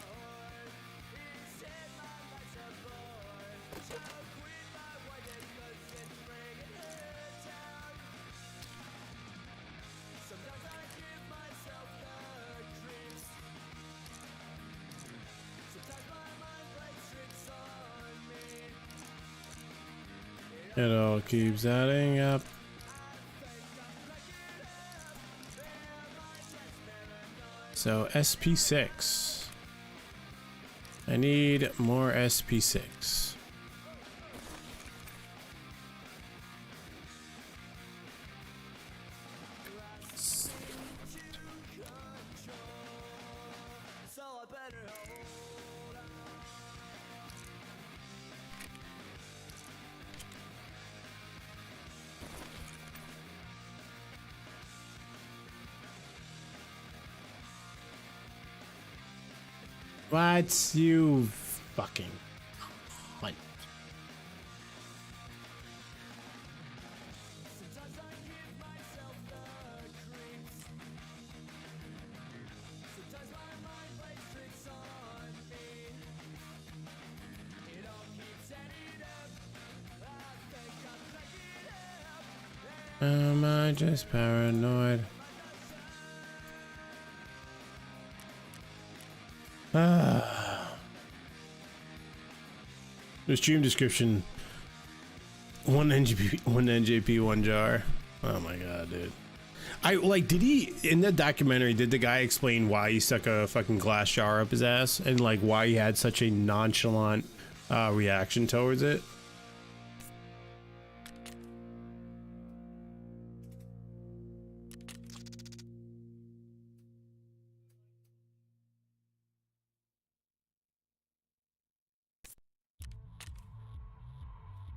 It all keeps adding up. So SP6. I need more SP6. What? You fucking hunt. Am I just paranoid? The stream description: one NJP, one jar. Oh my god, dude. I like, did he, in the documentary, did the guy explain why he stuck a fucking glass jar up his ass and like why he had such a nonchalant reaction towards it?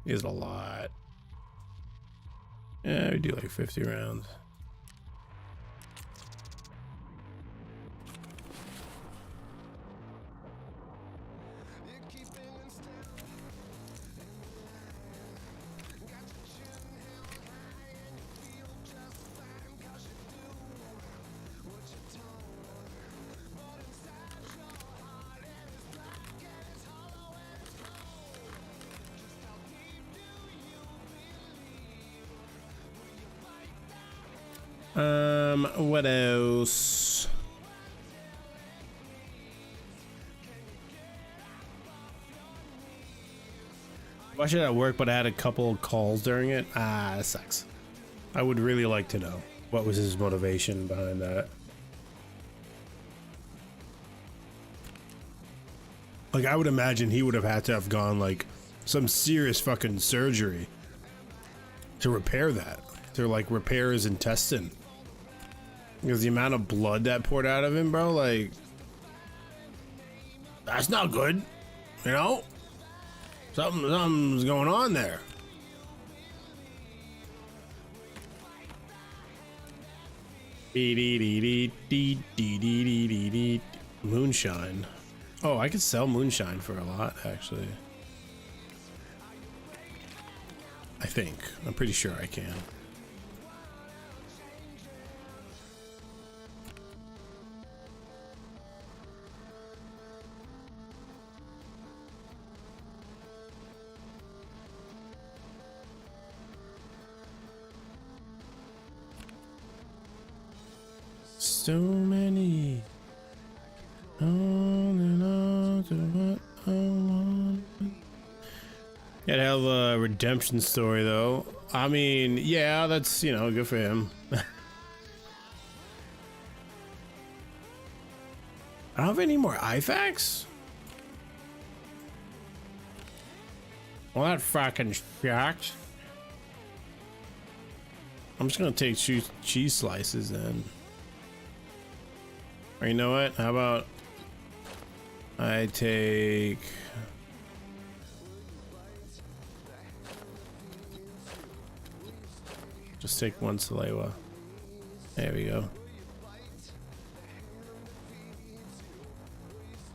Is a lot. Yeah, we do like 50 rounds. What else? Watched it at work, but I had a couple calls during it. Ah, that sucks. I would really like to know what was his motivation behind that. Like, I would imagine he would have had to have gone like some serious fucking surgery to repair that, to like repair his intestine, because the amount of blood that poured out of him, bro, like, that's not good, you know. Something's going on there. Moonshine. Oh, I could sell moonshine for a lot, actually. I think. I'm pretty sure I can. So many. On and on to what I want. Gotta have a redemption story, though. I mean, yeah, that's, you know, good for him. I don't have any more IFACs? Well, that fucking shocked. I'm just gonna take cheese slices then. Or you know what? How about I take... Just take one Salewa. There we go.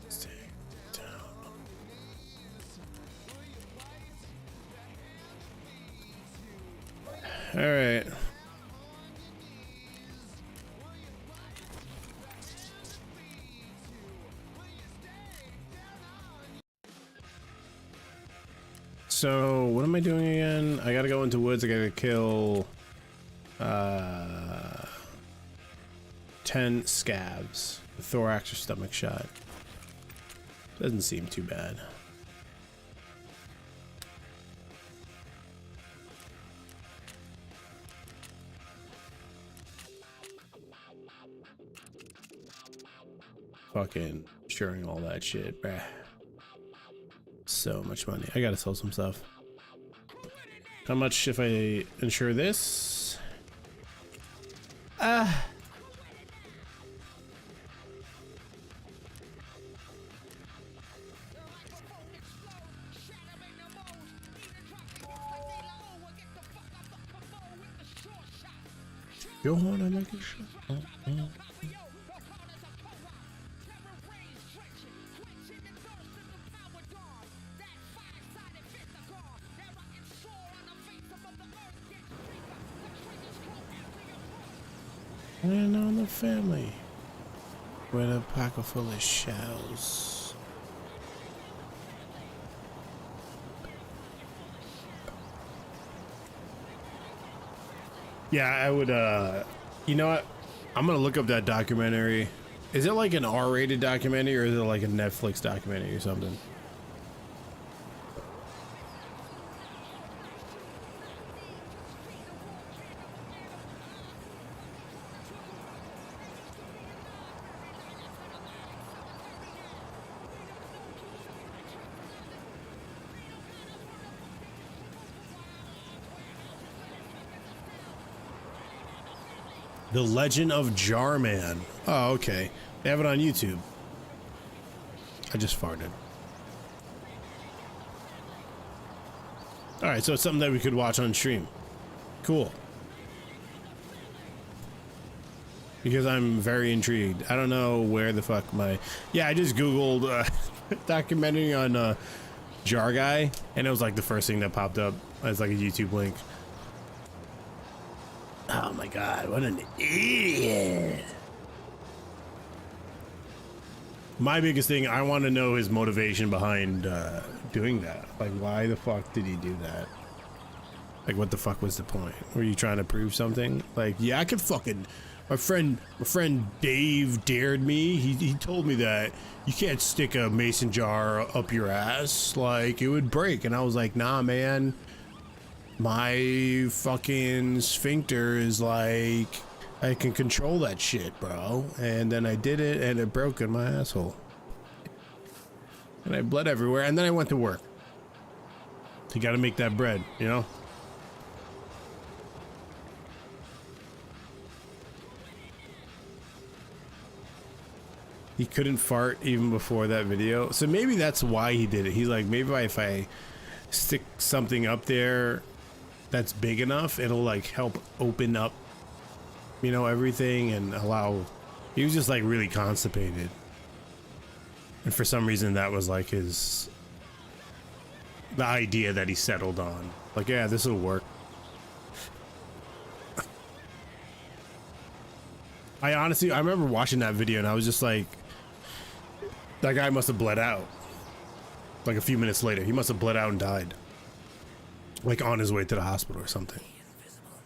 Let's take it down. All right. So what am I doing again? I gotta go into woods. I gotta kill 10 scabs, a thorax or stomach shot. Doesn't seem too bad. Fucking insuring all that shit, bruh. So much money. I gotta sell some stuff. How much if I insure this? You wanna make a shot? And on the family with a pocket full of shells. Yeah, I would you know what? I'm gonna look up that documentary. Is it like an R-rated documentary or is it like a Netflix documentary or something? The Legend of Jarman. Oh, okay. They have it on YouTube. I just farted. All right, so it's something that we could watch on stream. Cool. Because I'm very intrigued. I don't know where the fuck my... Yeah, I just Googled documentary on Jar Guy, and it was like the first thing that popped up as like a YouTube link. Oh my god, what an idiot. My biggest thing, I want to know his motivation behind doing that. Like, why the fuck did he do that? Like, what the fuck was the point? Were you trying to prove something? Like, yeah, I could fucking... My friend Dave dared me. He told me that you can't stick a mason jar up your ass. Like, it would break. And I was like, nah, man. My fucking sphincter is like... I can control that shit, bro. And then I did it, and it broke in my asshole. And I bled everywhere, and then I went to work. You gotta make that bread, you know? He couldn't fart even before that video. So maybe that's why he did it. He's like, maybe if I stick something up there that's big enough, it'll like help open up, you know, everything and allow... He was just like really constipated. And for some reason that was like the idea that he settled on. Like, yeah, this will work. I remember watching that video and I was just like, that guy must have bled out. Like a few minutes later, he must have bled out and died. Like on his way to the hospital or something.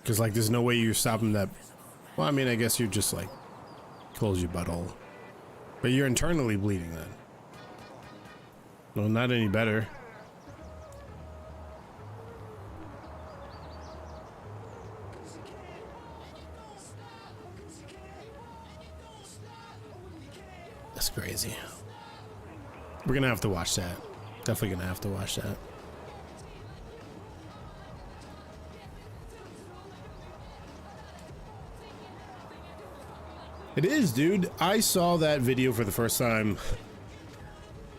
Because like, there's no way you're stopping that. Well, I mean, I guess you're just like, close your butthole. But you're internally bleeding then. Well, not any better. That's crazy. We're gonna have to watch that. Definitely gonna have to watch that. It is, dude. I saw that video for the first time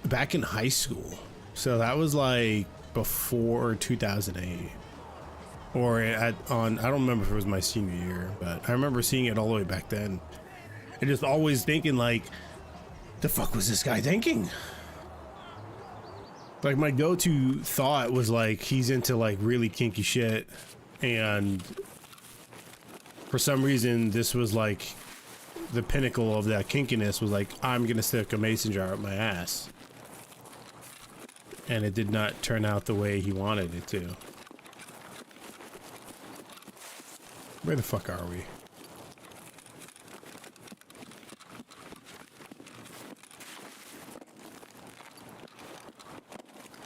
back in high school. So that was like before 2008. Or I don't remember if it was my senior year, but I remember seeing it all the way back then. And just always thinking like, the fuck was this guy thinking? Like my go-to thought was like, he's into like really kinky shit. And for some reason, this was like the pinnacle of that kinkiness was like, I'm gonna stick a mason jar up my ass. And it did not turn out the way he wanted it to. Where the fuck are we?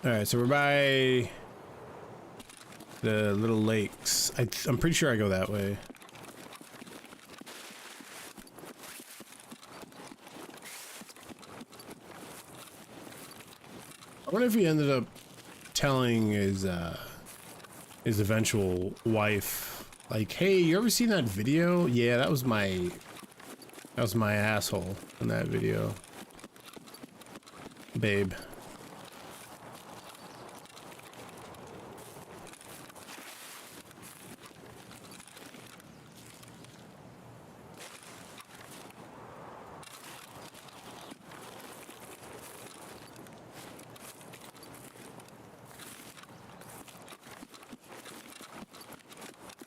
Alright, so we're by the little lakes. I'm pretty sure I go that way. I wonder if he ended up telling his eventual wife, like, hey, you ever seen that video? Yeah, that was my asshole in that video. Babe.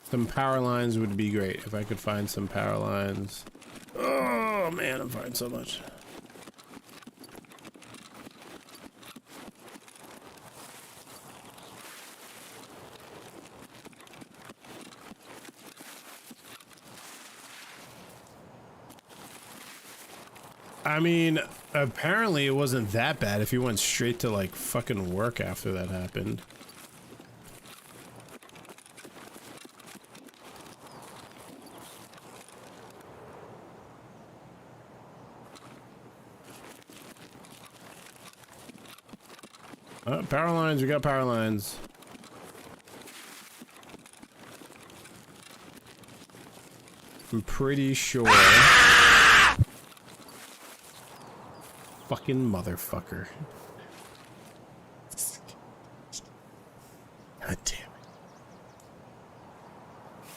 Some power lines would be great if I could find some power lines. Oh man, I'm finding so much. I mean, apparently it wasn't that bad if you went straight to like fucking work after that happened. Power lines, we got power lines. I'm pretty sure. Fucking motherfucker. God damn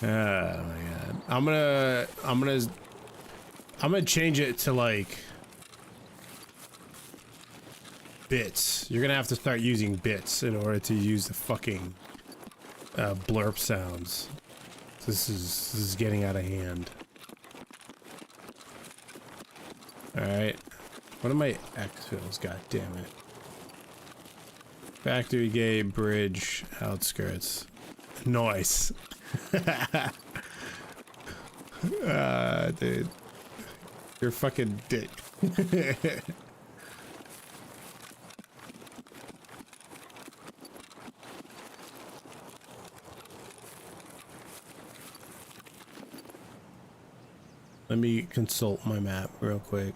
it. Oh my god. I'm gonna change it to like bits. You're gonna have to start using bits in order to use the fucking blurp sounds. This is getting out of hand. Alright. What are my exfils? God damn it. Factory gate, bridge, outskirts. Nice. Dude. You're fucking dick. Let me consult my map real quick.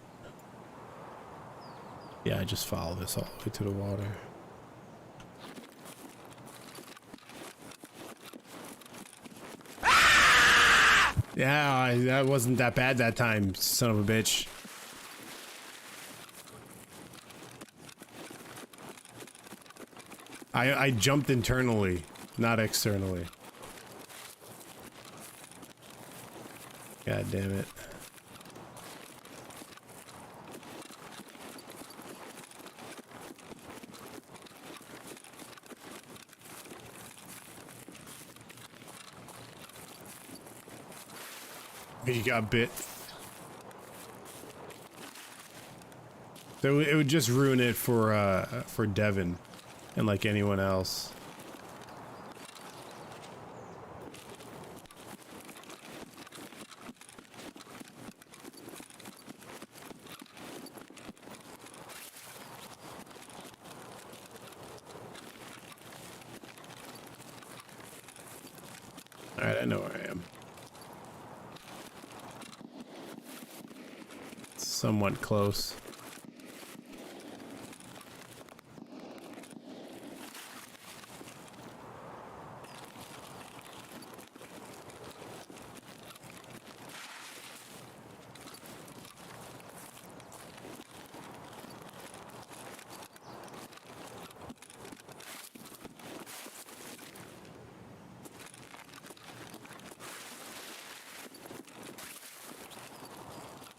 Yeah, I just follow this all the way to the water. Yeah, that wasn't that bad that time, son of a bitch. I jumped internally, not externally. God damn it. You got bit. So it would just ruin it for Devin and like anyone else. All right, I know where I am. Somewhat close.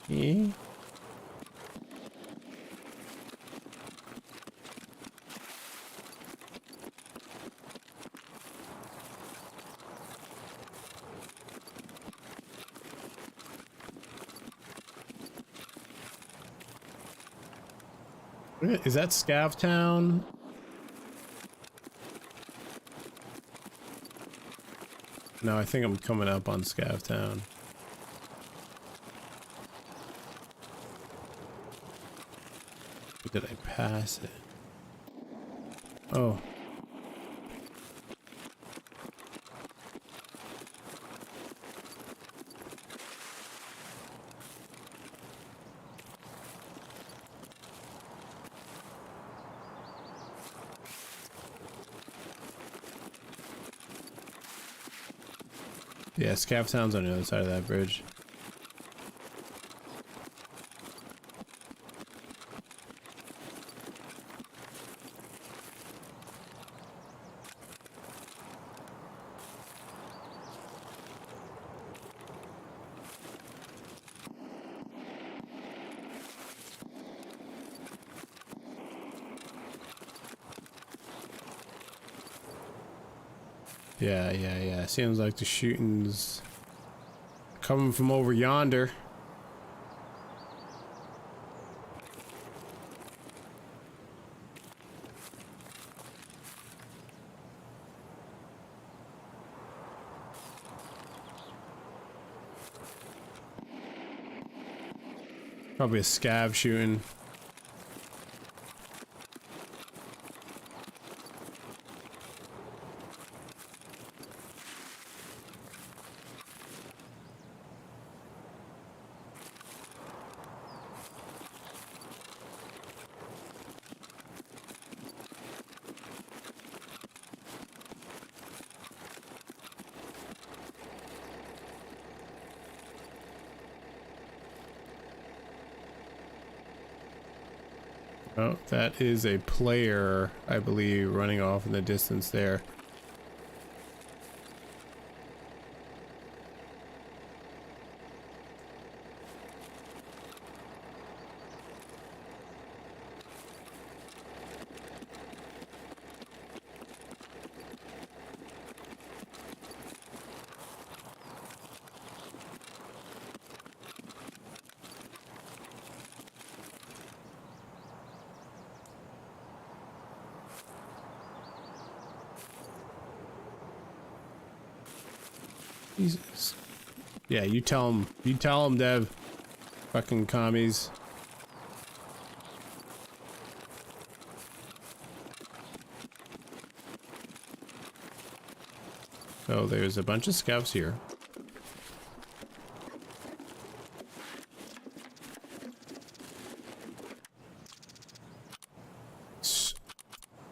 Yeah. Is that Scavtown? No, I think I'm coming up on Scavtown. Did I pass it? Oh. Yeah, Scavtown's on the other side of that bridge. Yeah. Seems like the shooting's coming from over yonder. Probably a scav shooting. Oh, that is a player, I believe, running off in the distance there. Jesus. Yeah, you tell him. You tell him, Dev. Fucking commies. So there's a bunch of scouts here.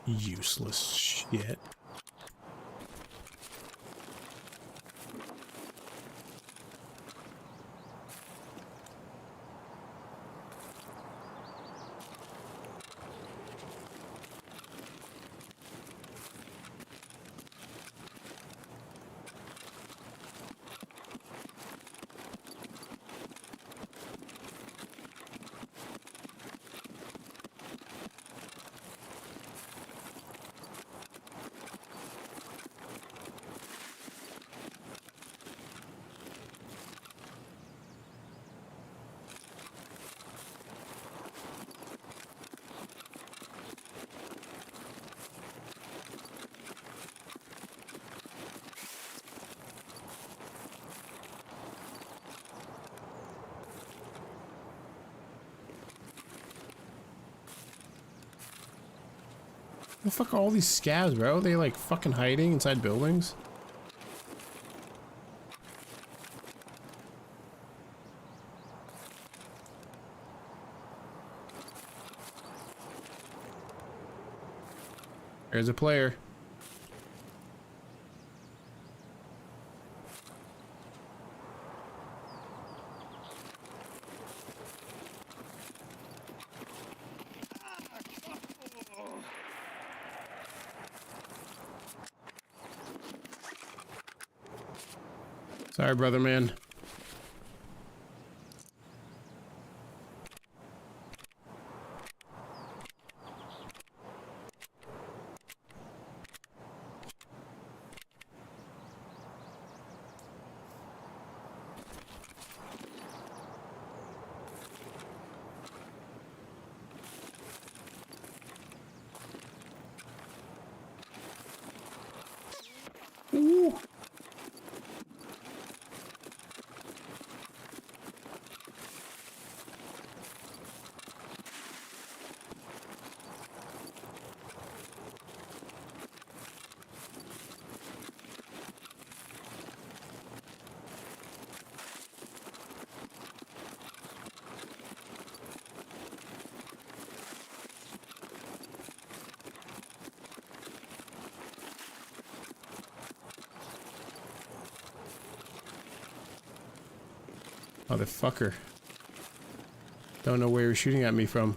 Useless shit. The fuck are all these scabs, bro? Are they like fucking hiding inside buildings? There's a player. Sorry, brother man. Ooh. Motherfucker. Don't know where you're shooting at me from.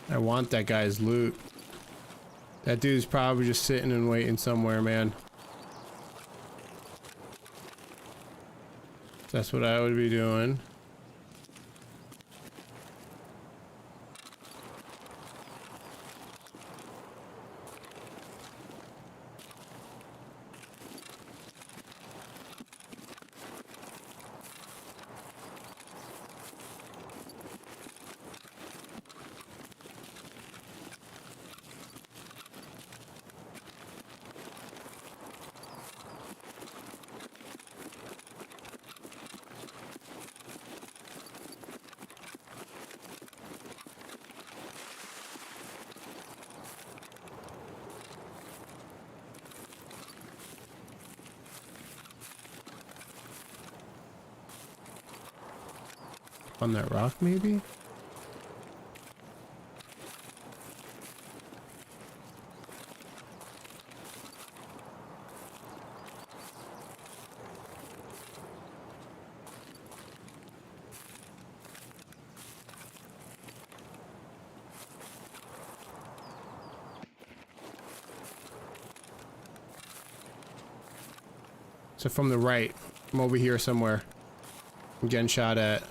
I want that guy's loot. That dude's probably just sitting and waiting somewhere, man. That's what I would be doing. On that rock, maybe? So from the right, I'm over here somewhere. I'm getting shot at.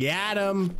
Got him.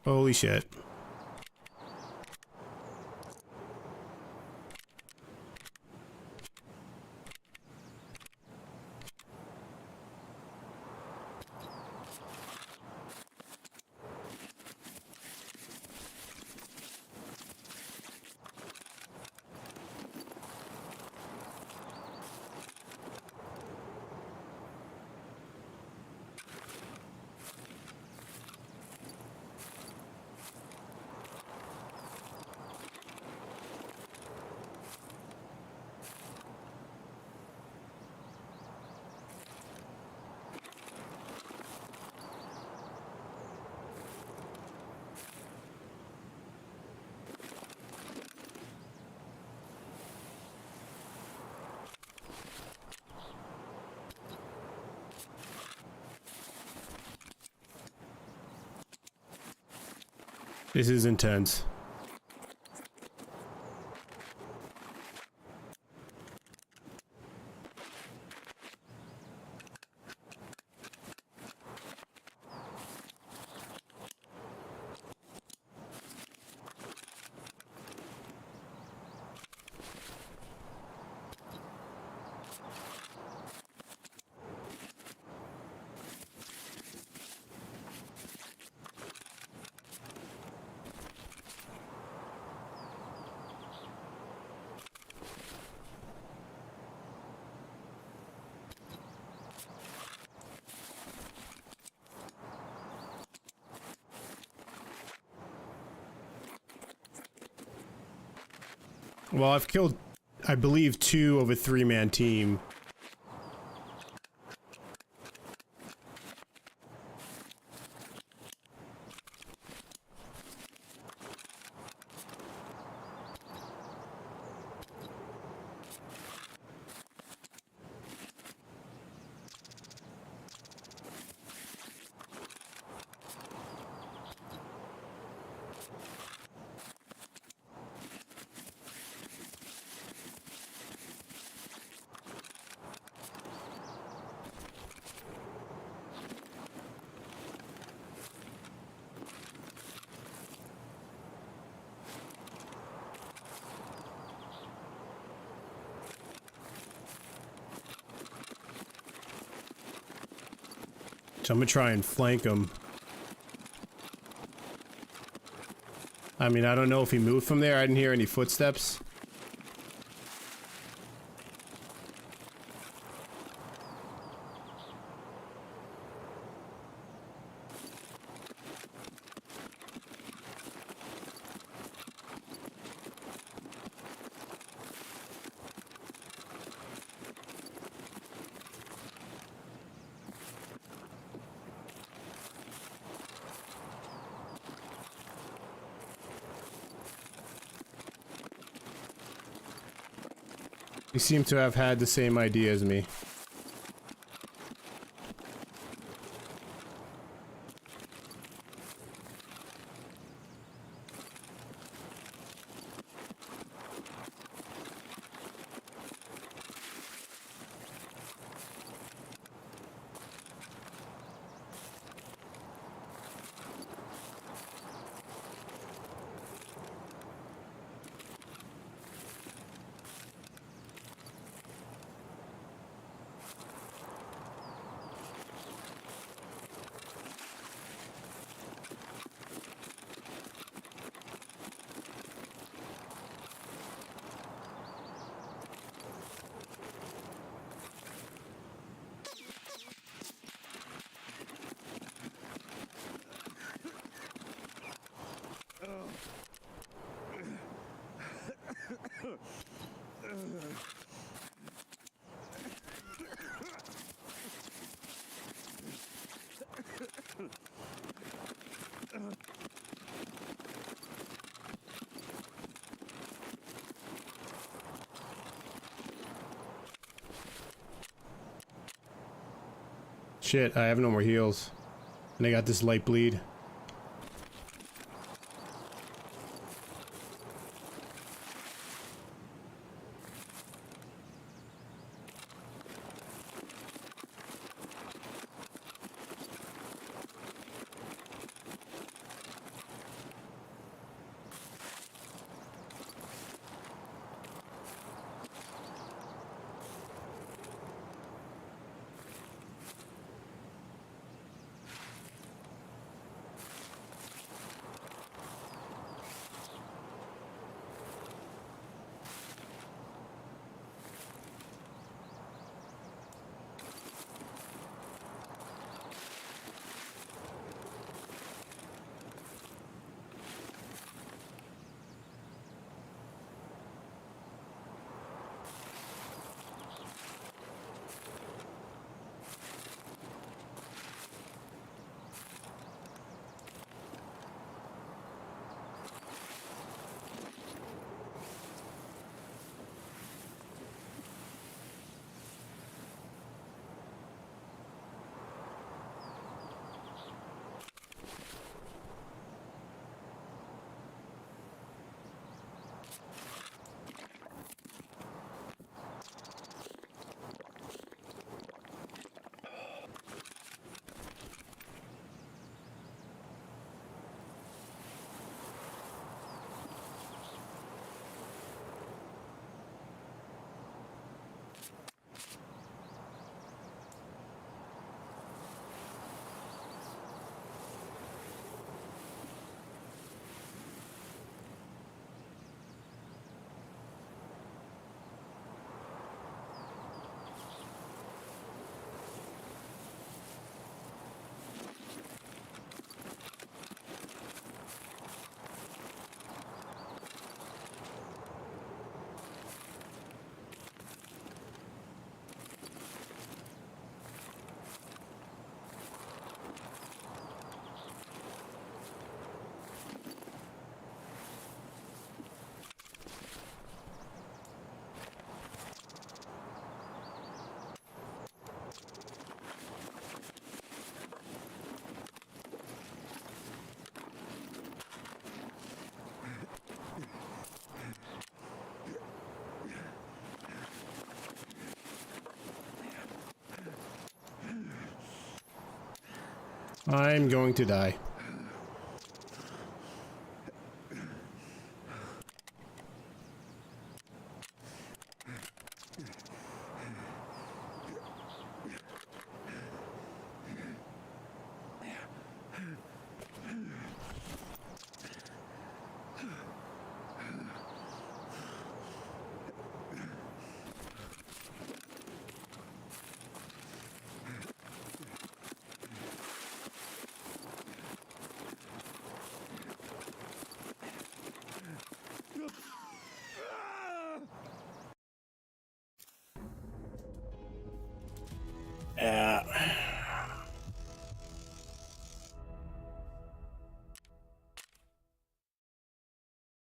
Holy shit. This is intense. Well, I've killed, I believe, 2 of a 3-man team. So I'm gonna try and flank him. I mean, I don't know if he moved from there. I didn't hear any footsteps. He seemed to have had the same idea as me. Shit, I have no more heals. And I got this light bleed. I'm going to die. Yeah.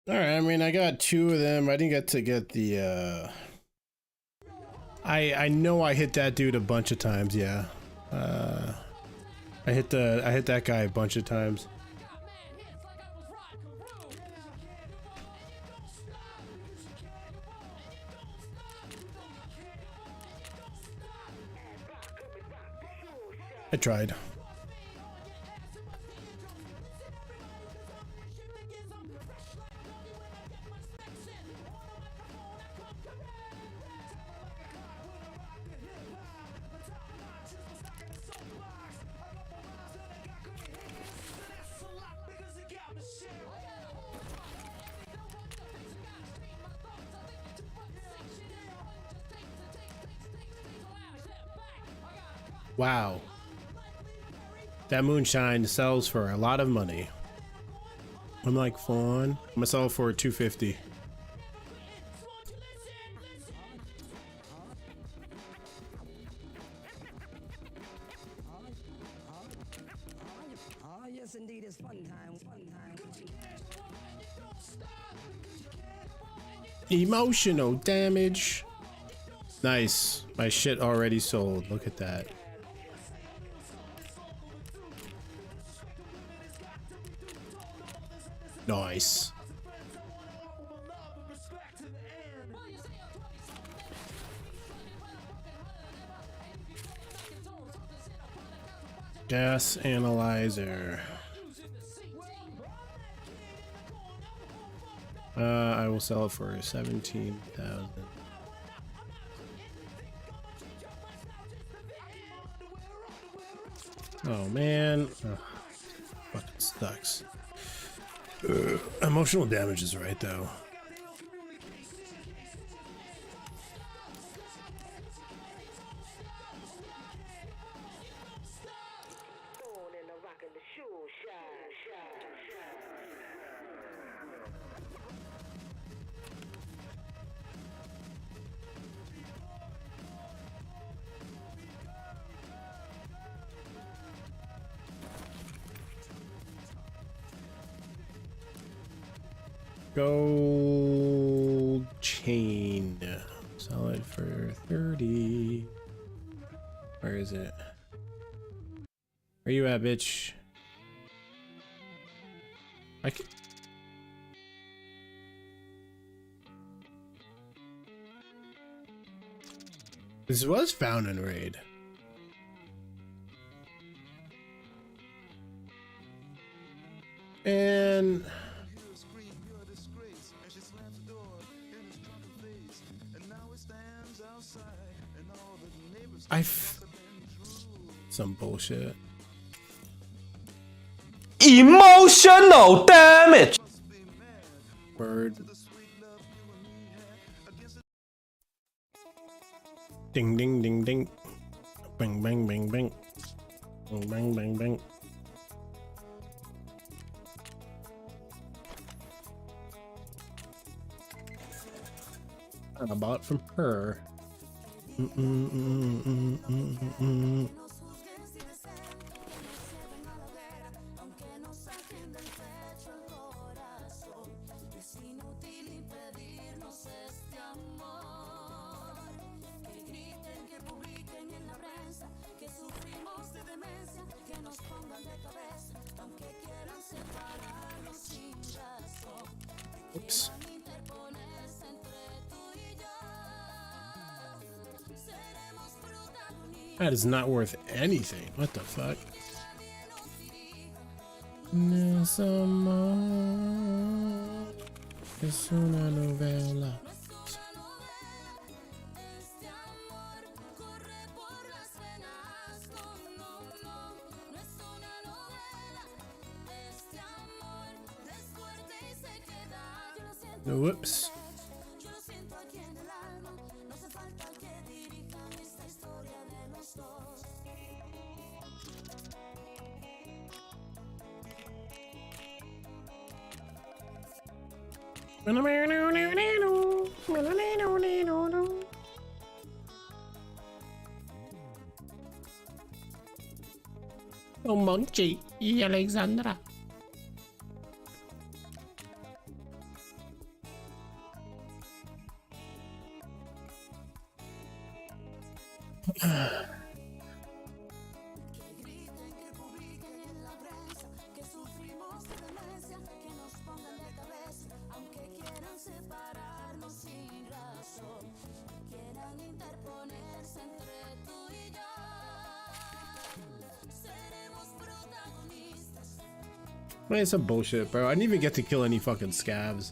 All right. I mean, I got 2 of them. I didn't get to get the. I know I hit that dude a bunch of times. Yeah. I hit that guy a bunch of times. I tried. Wow. That moonshine sells for a lot of money. I'm like, fawn. I'm gonna sell it for $250. Yes, indeed, it's fun time. Emotional damage. Nice. My shit already sold. Look at that. Nice. Gas analyzer. I will sell it for 17,000. Oh man, fucking sucks. Emotional damage is right though. Gold chain. Sell it for 30. Where is it? Where you at, bitch? I can... This was found in raid. And some bullshit. Emotional damage. Word. Ding ding ding ding. Bang bang bang bang. Bang bang bang bang. I bought from her. Oops. That is not worth anything. What the fuck? Es una novela. Whoops. Monchi y Alexandra. Man, some bullshit, bro. I didn't even get to kill any fucking scabs.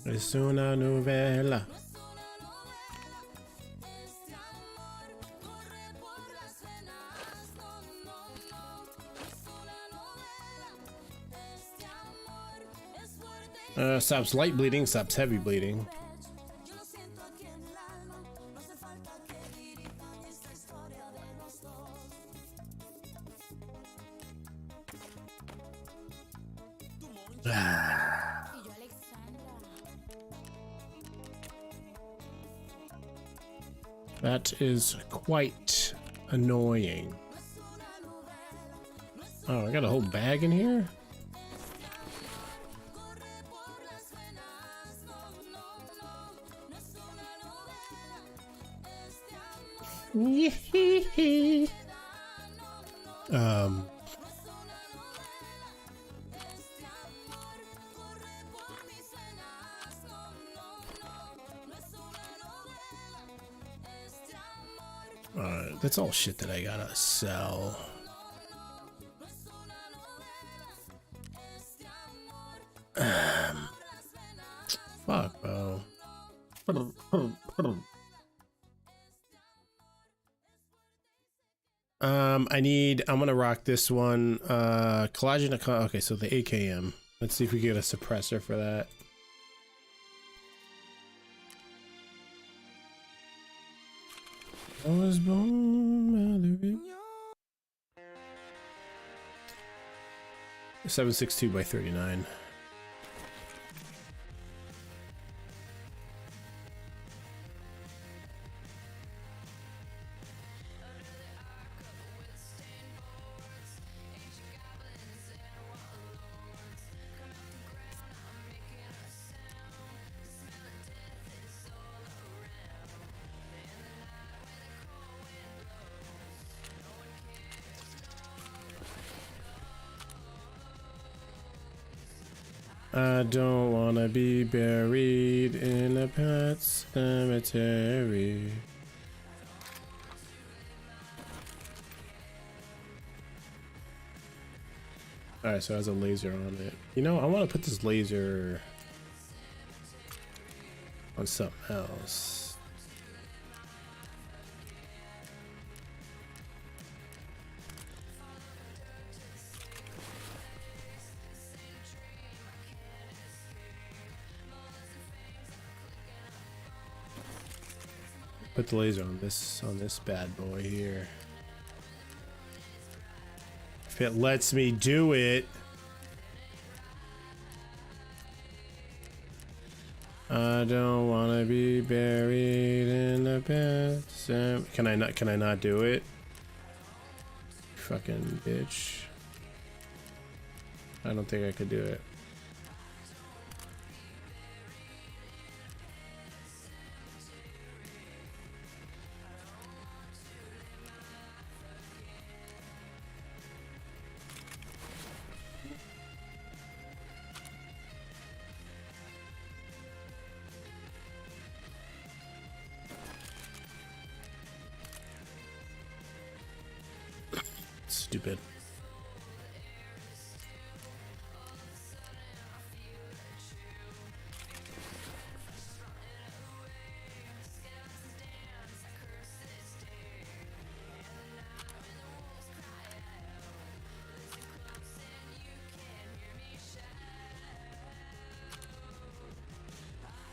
Es una novela. Stops light bleeding, stops heavy bleeding. That is quite annoying. Oh, I got a whole bag in here? That's all shit that I gotta sell. Fuck, bro. I'm gonna rock this one. Collagen, okay, so the AKM. Let's see if we get a suppressor for that. I was born Mallory. 762 by 39. I don't wanna be buried in a pet cemetery. Alright, so it has a laser on it. You know, I want to put this laser on something else. Put the laser on this bad boy here. If it lets me do it. I don't wanna be buried in a bed. Can I not do it? Fucking bitch. I don't think I could do it. Stupid.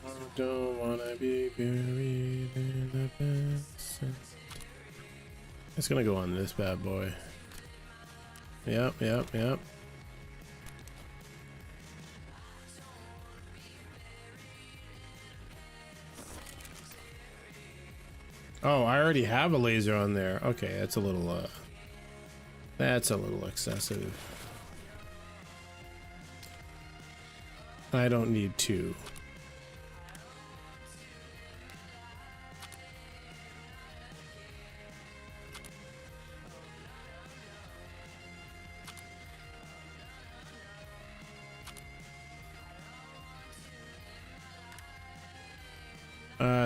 I don't wanna be buried in a bed. It's gonna go on this bad boy. Yep. Oh, I already have a laser on there. Okay, that's a little excessive. I don't need two.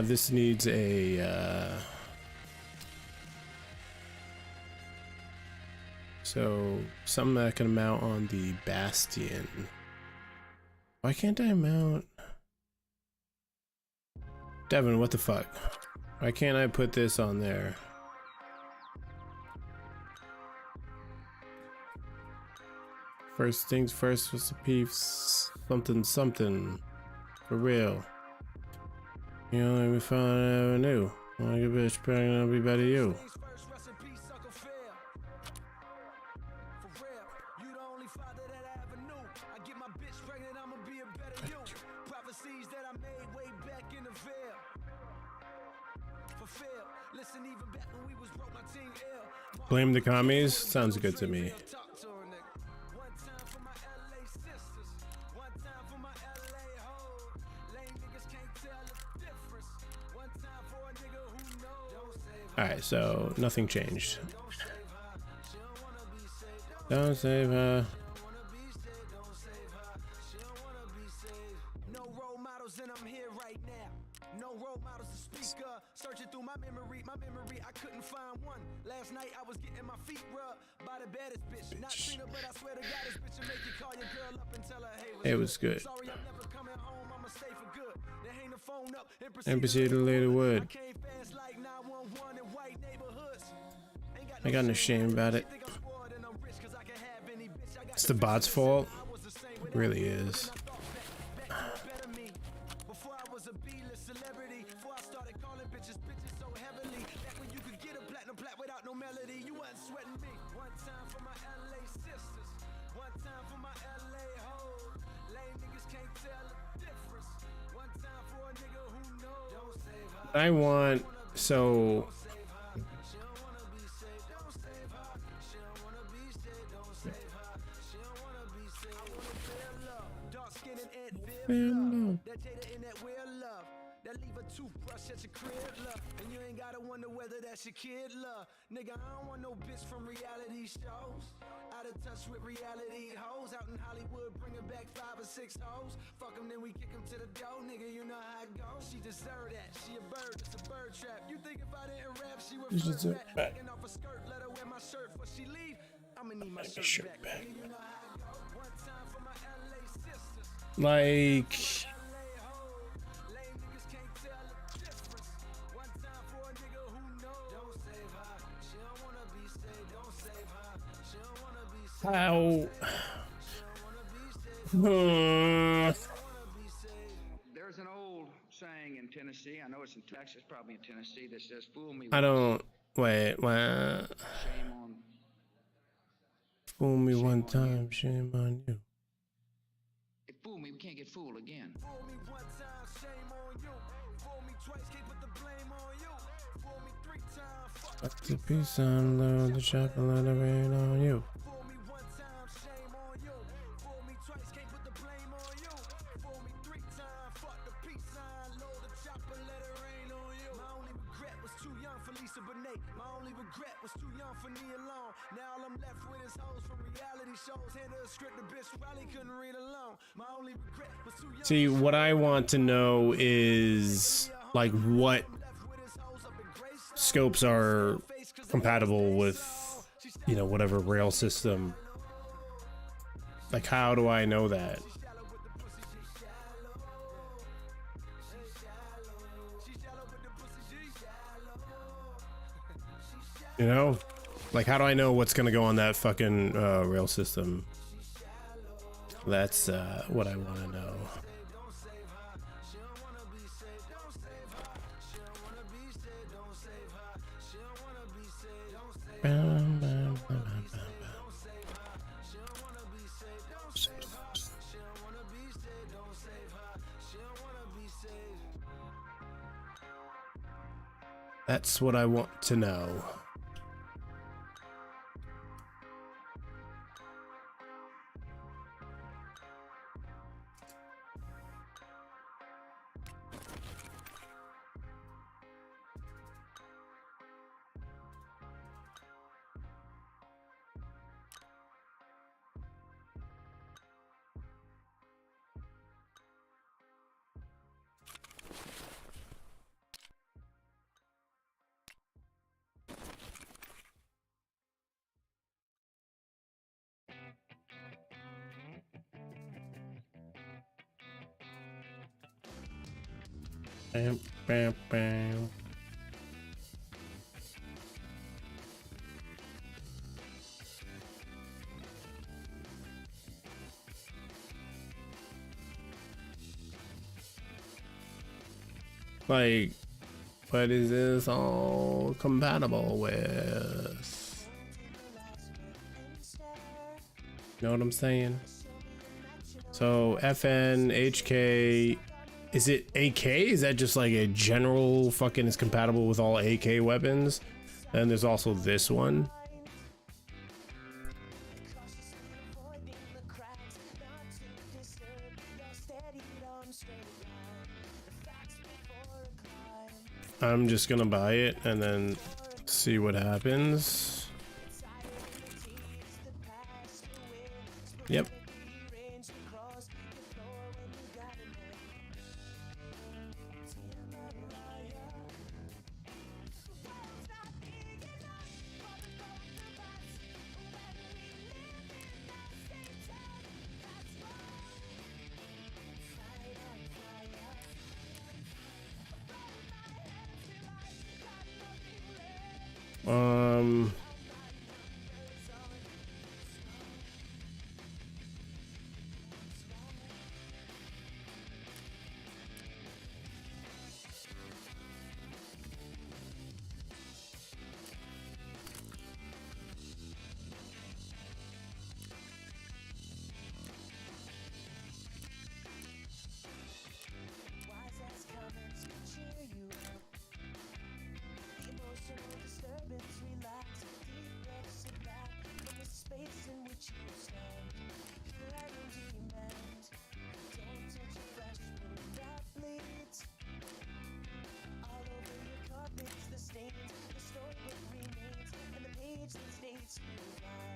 This needs a so something that can mount on the bastion. Why can't I mount? Devin, what the fuck? Why can't I put this on there? First things first was the piece something for real. You know, let me find an avenue. Wanna get bitch pregnant, I'll be better you. Blame the commies? Sounds good to me. Alright, so nothing changed. Don't save her. No role models and I'm here right now. No role models to speak of. Searching through my memory, I couldn't find one. Last night I was getting my feet rubbed by the baddest bitch. Not Trina, but I swear to God, this bitch will make you call your girl up and tell her, hey, it was good. Sorry, I'm never coming home, I'ma stay for good. They hang the phone up and proceed to later wood. I got no shame about it. It's the bot's fault. It really is. I want so that leave a toothbrush at your crib, love. And you ain't gotta wonder whether that's your kid, love. Nigga, I don't want no bitch from reality shows. Out of touch with reality hoes. Out in Hollywood, bringing back 5 or 6 hoes. Fuck them, then we kick them to the door, nigga, you know how it goes. She deserve that, she a bird, it's a bird trap. You think if I didn't rap, she would flirt back. Taking off a skirt, let her wear my shirt before she leave. I'ma need my shirt back. You know how it goes. One time for my LA sisters. Like how there's an old saying in Tennessee, I know it's in Texas, probably in Tennessee, that says fool me I don't wait, what? shame on Fool me one time, shame on you. if fool me, we can't get fooled again. Fool me one time, shame on you. Fool me twice, can't put the blame on you. Fool me 3 times, Fuck the peace on low, the shop and let it rain on you. Fool me one time, shame on you. Fool me twice, can't put the blame on you. Fool me 3 times, fuck the peace sign, load the chopper, let it rain on you. My only regret was too young for Lisa Bonet. My only regret was too young for Nia Long. Now all I'm left with is hoes from reality shows. Handed a script, the bitch probably couldn't read alone. My only regret was too young. See, what I want to know is like what scopes are compatible with, you know, whatever rail system. Like, how do I know that? You know, like, how do I know what's gonna go on that fucking rail system? That's what I want to know. Bam, bam, bam, bam, bam. That's what I want to know. Bam, bam, bam. Like, what is this all compatible with? Know what I'm saying? So FN, HK, is it AK? Is that just like a general fucking is compatible with all AK weapons? And there's also this one. I'm just gonna buy it and then see what happens. Yep.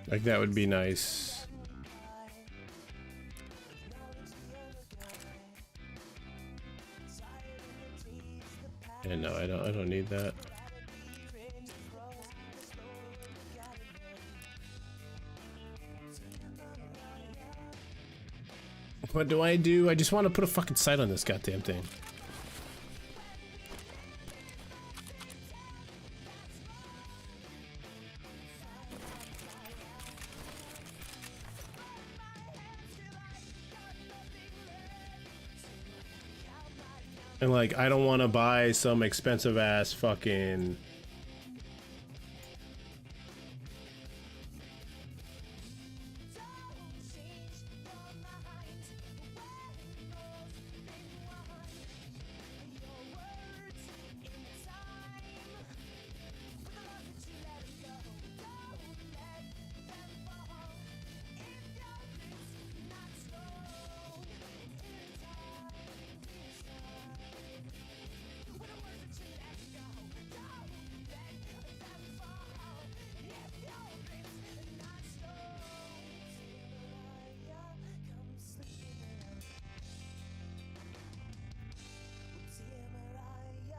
Like that would be nice. Yeah, no, I don't need that. What do I do? I just want to put a fucking sight on this goddamn thing. And like, I don't want to buy some expensive ass fucking...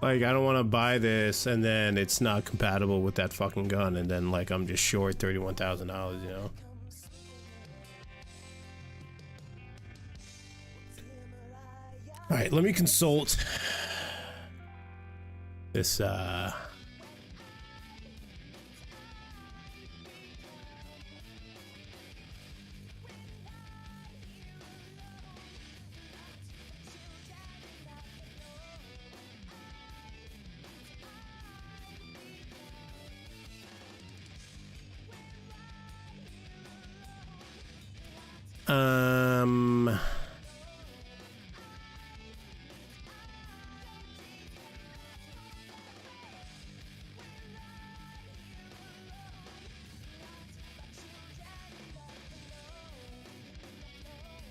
Like, I don't want to buy this and then it's not compatible with that fucking gun and then, like, I'm just short $31,000, you know? Alright, let me consult this,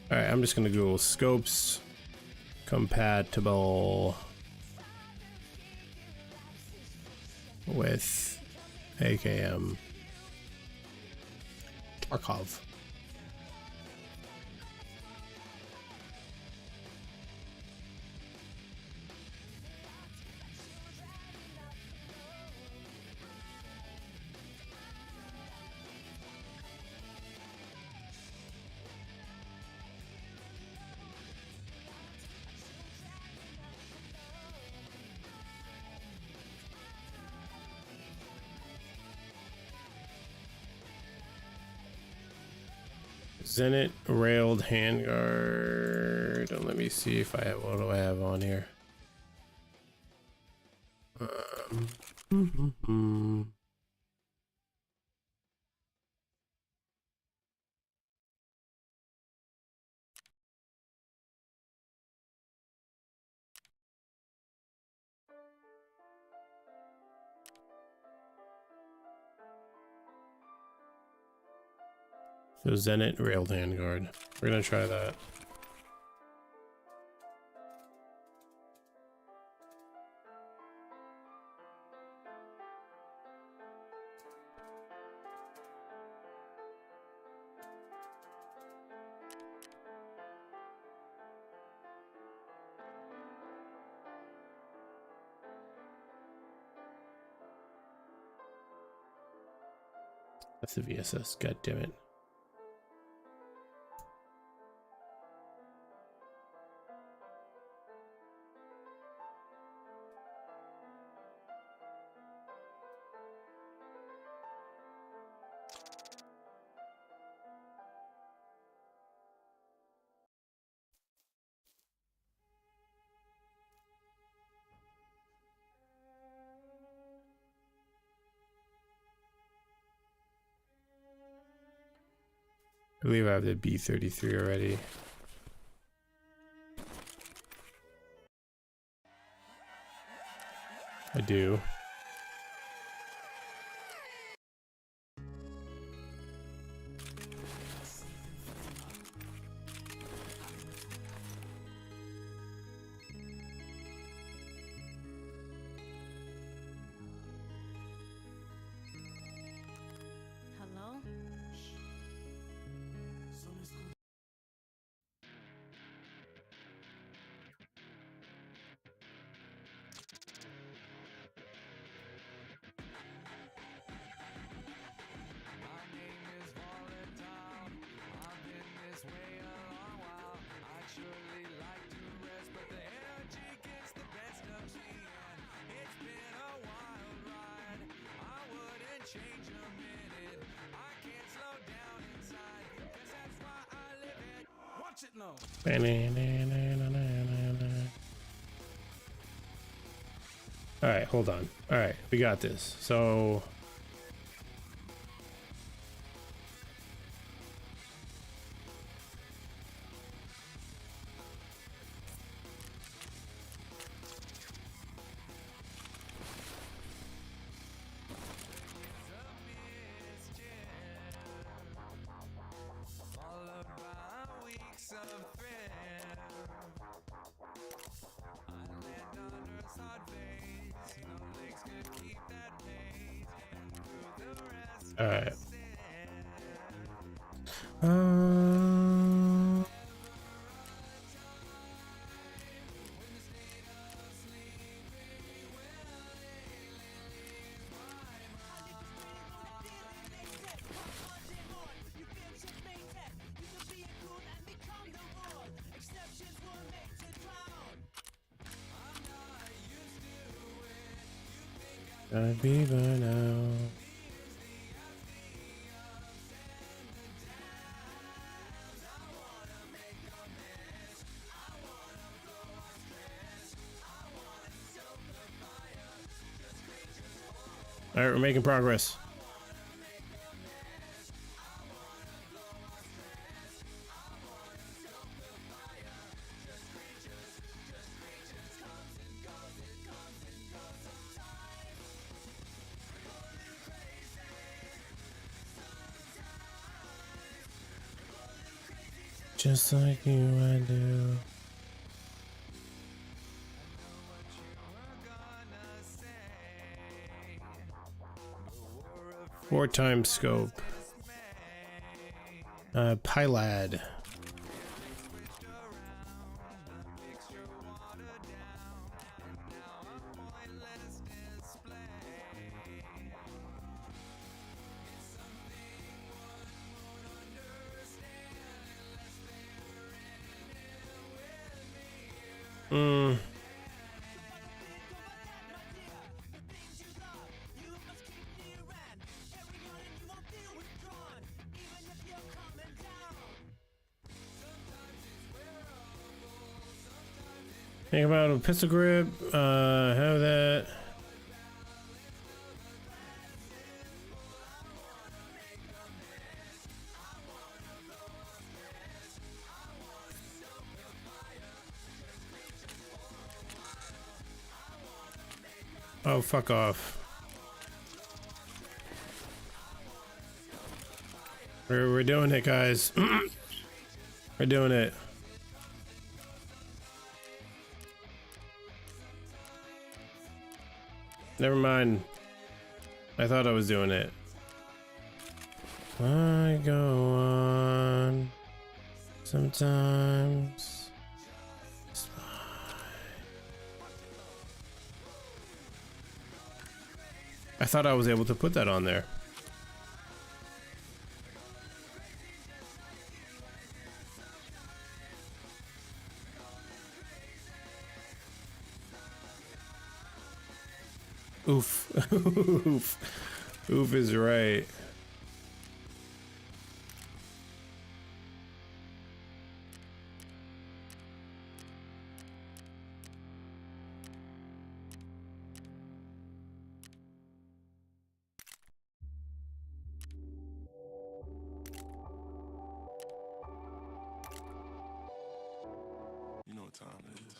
All right, I'm just gonna Google scopes compatible with AKM Tarkov. Zenit railed handguard. Let me see if I have, what do I have on here? So Zenit railed handguard. We're gonna try that. That's the VSS. God damn it. I believe I have the B-33 already. I do. Hello? All right, hold on. All right, we got this. So all right. I'd be by now. All right, we're making progress. Just like you, I do. Four times scope. Pylad. Think about a pistol grip. Have that. Oh, fuck off. We're doing it, guys. We're doing it. Never mind. I thought I was doing it. I go on sometimes. I thought I was able to put that on there. Oof. Oof. Oof is right. You know what time it is.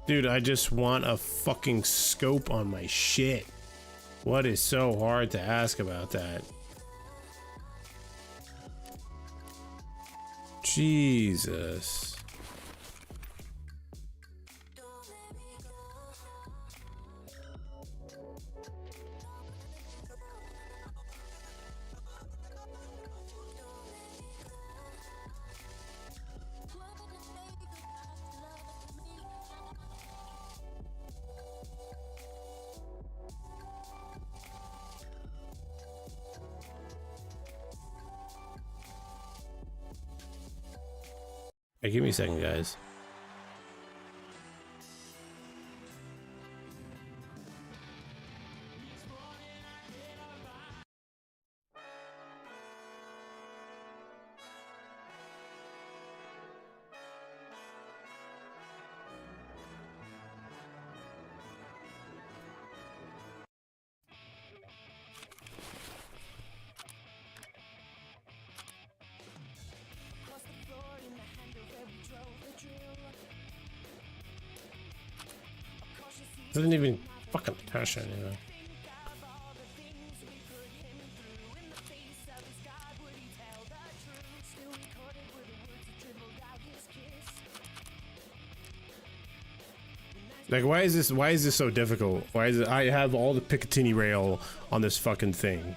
Dude, I just want a fucking scope on my shit. What is so hard to ask about that? Jesus. Hey, give me a second, guys. Doesn't even fucking touch anything. Like, why is this so difficult? Why is it I have all the Picatinny rail on this fucking thing?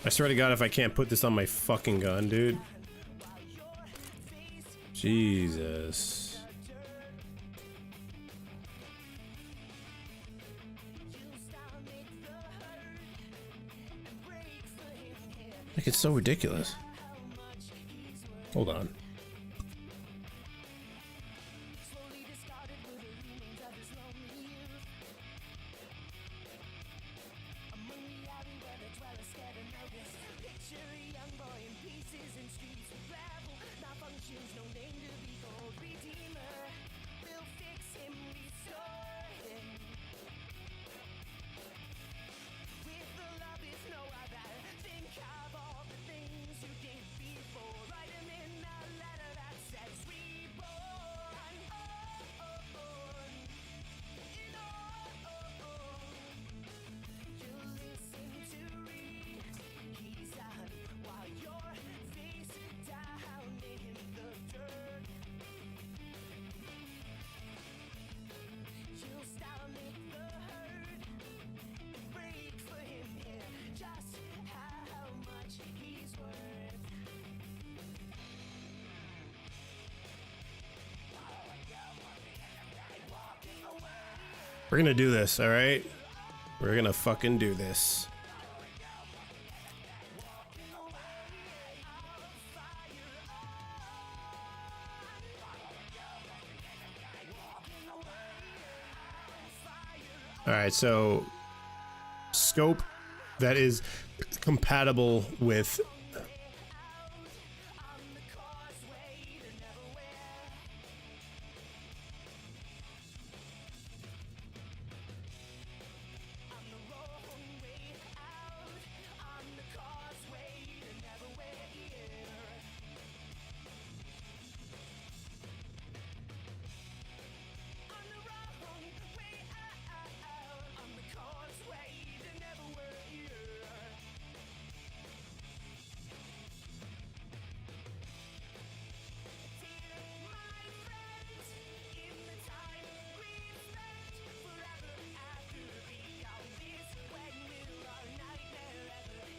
I swear to God, if I can't put this on my fucking gun, dude. Jesus. Like, it's so ridiculous. Hold on. We're gonna do this, all right? We're gonna fucking do this. All right, so scope that is compatible with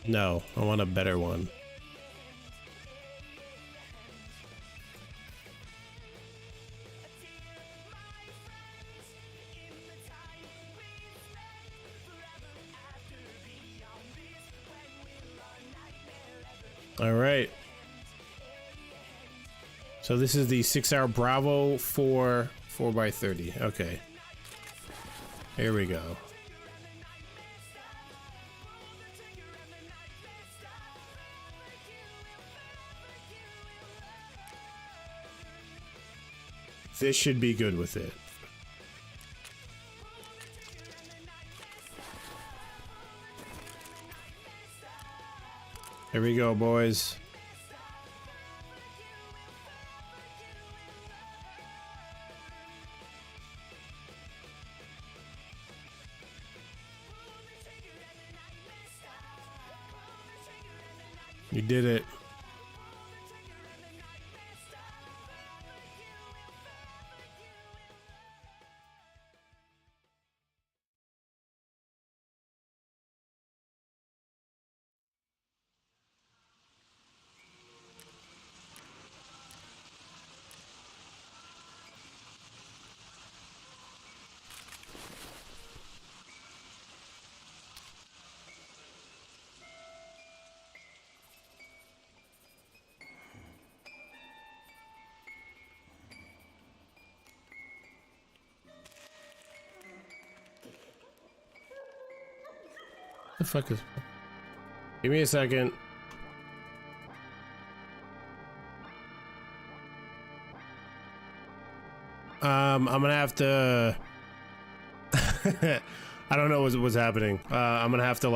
no, I want a better one. All right. So this is the 6-hour Bravo 4x30. Okay. Here we go. This should be good with it. Here we go, boys. You did it. The fuck is... Give me a second. I'm gonna have to... I don't know what's happening. I'm gonna have to like...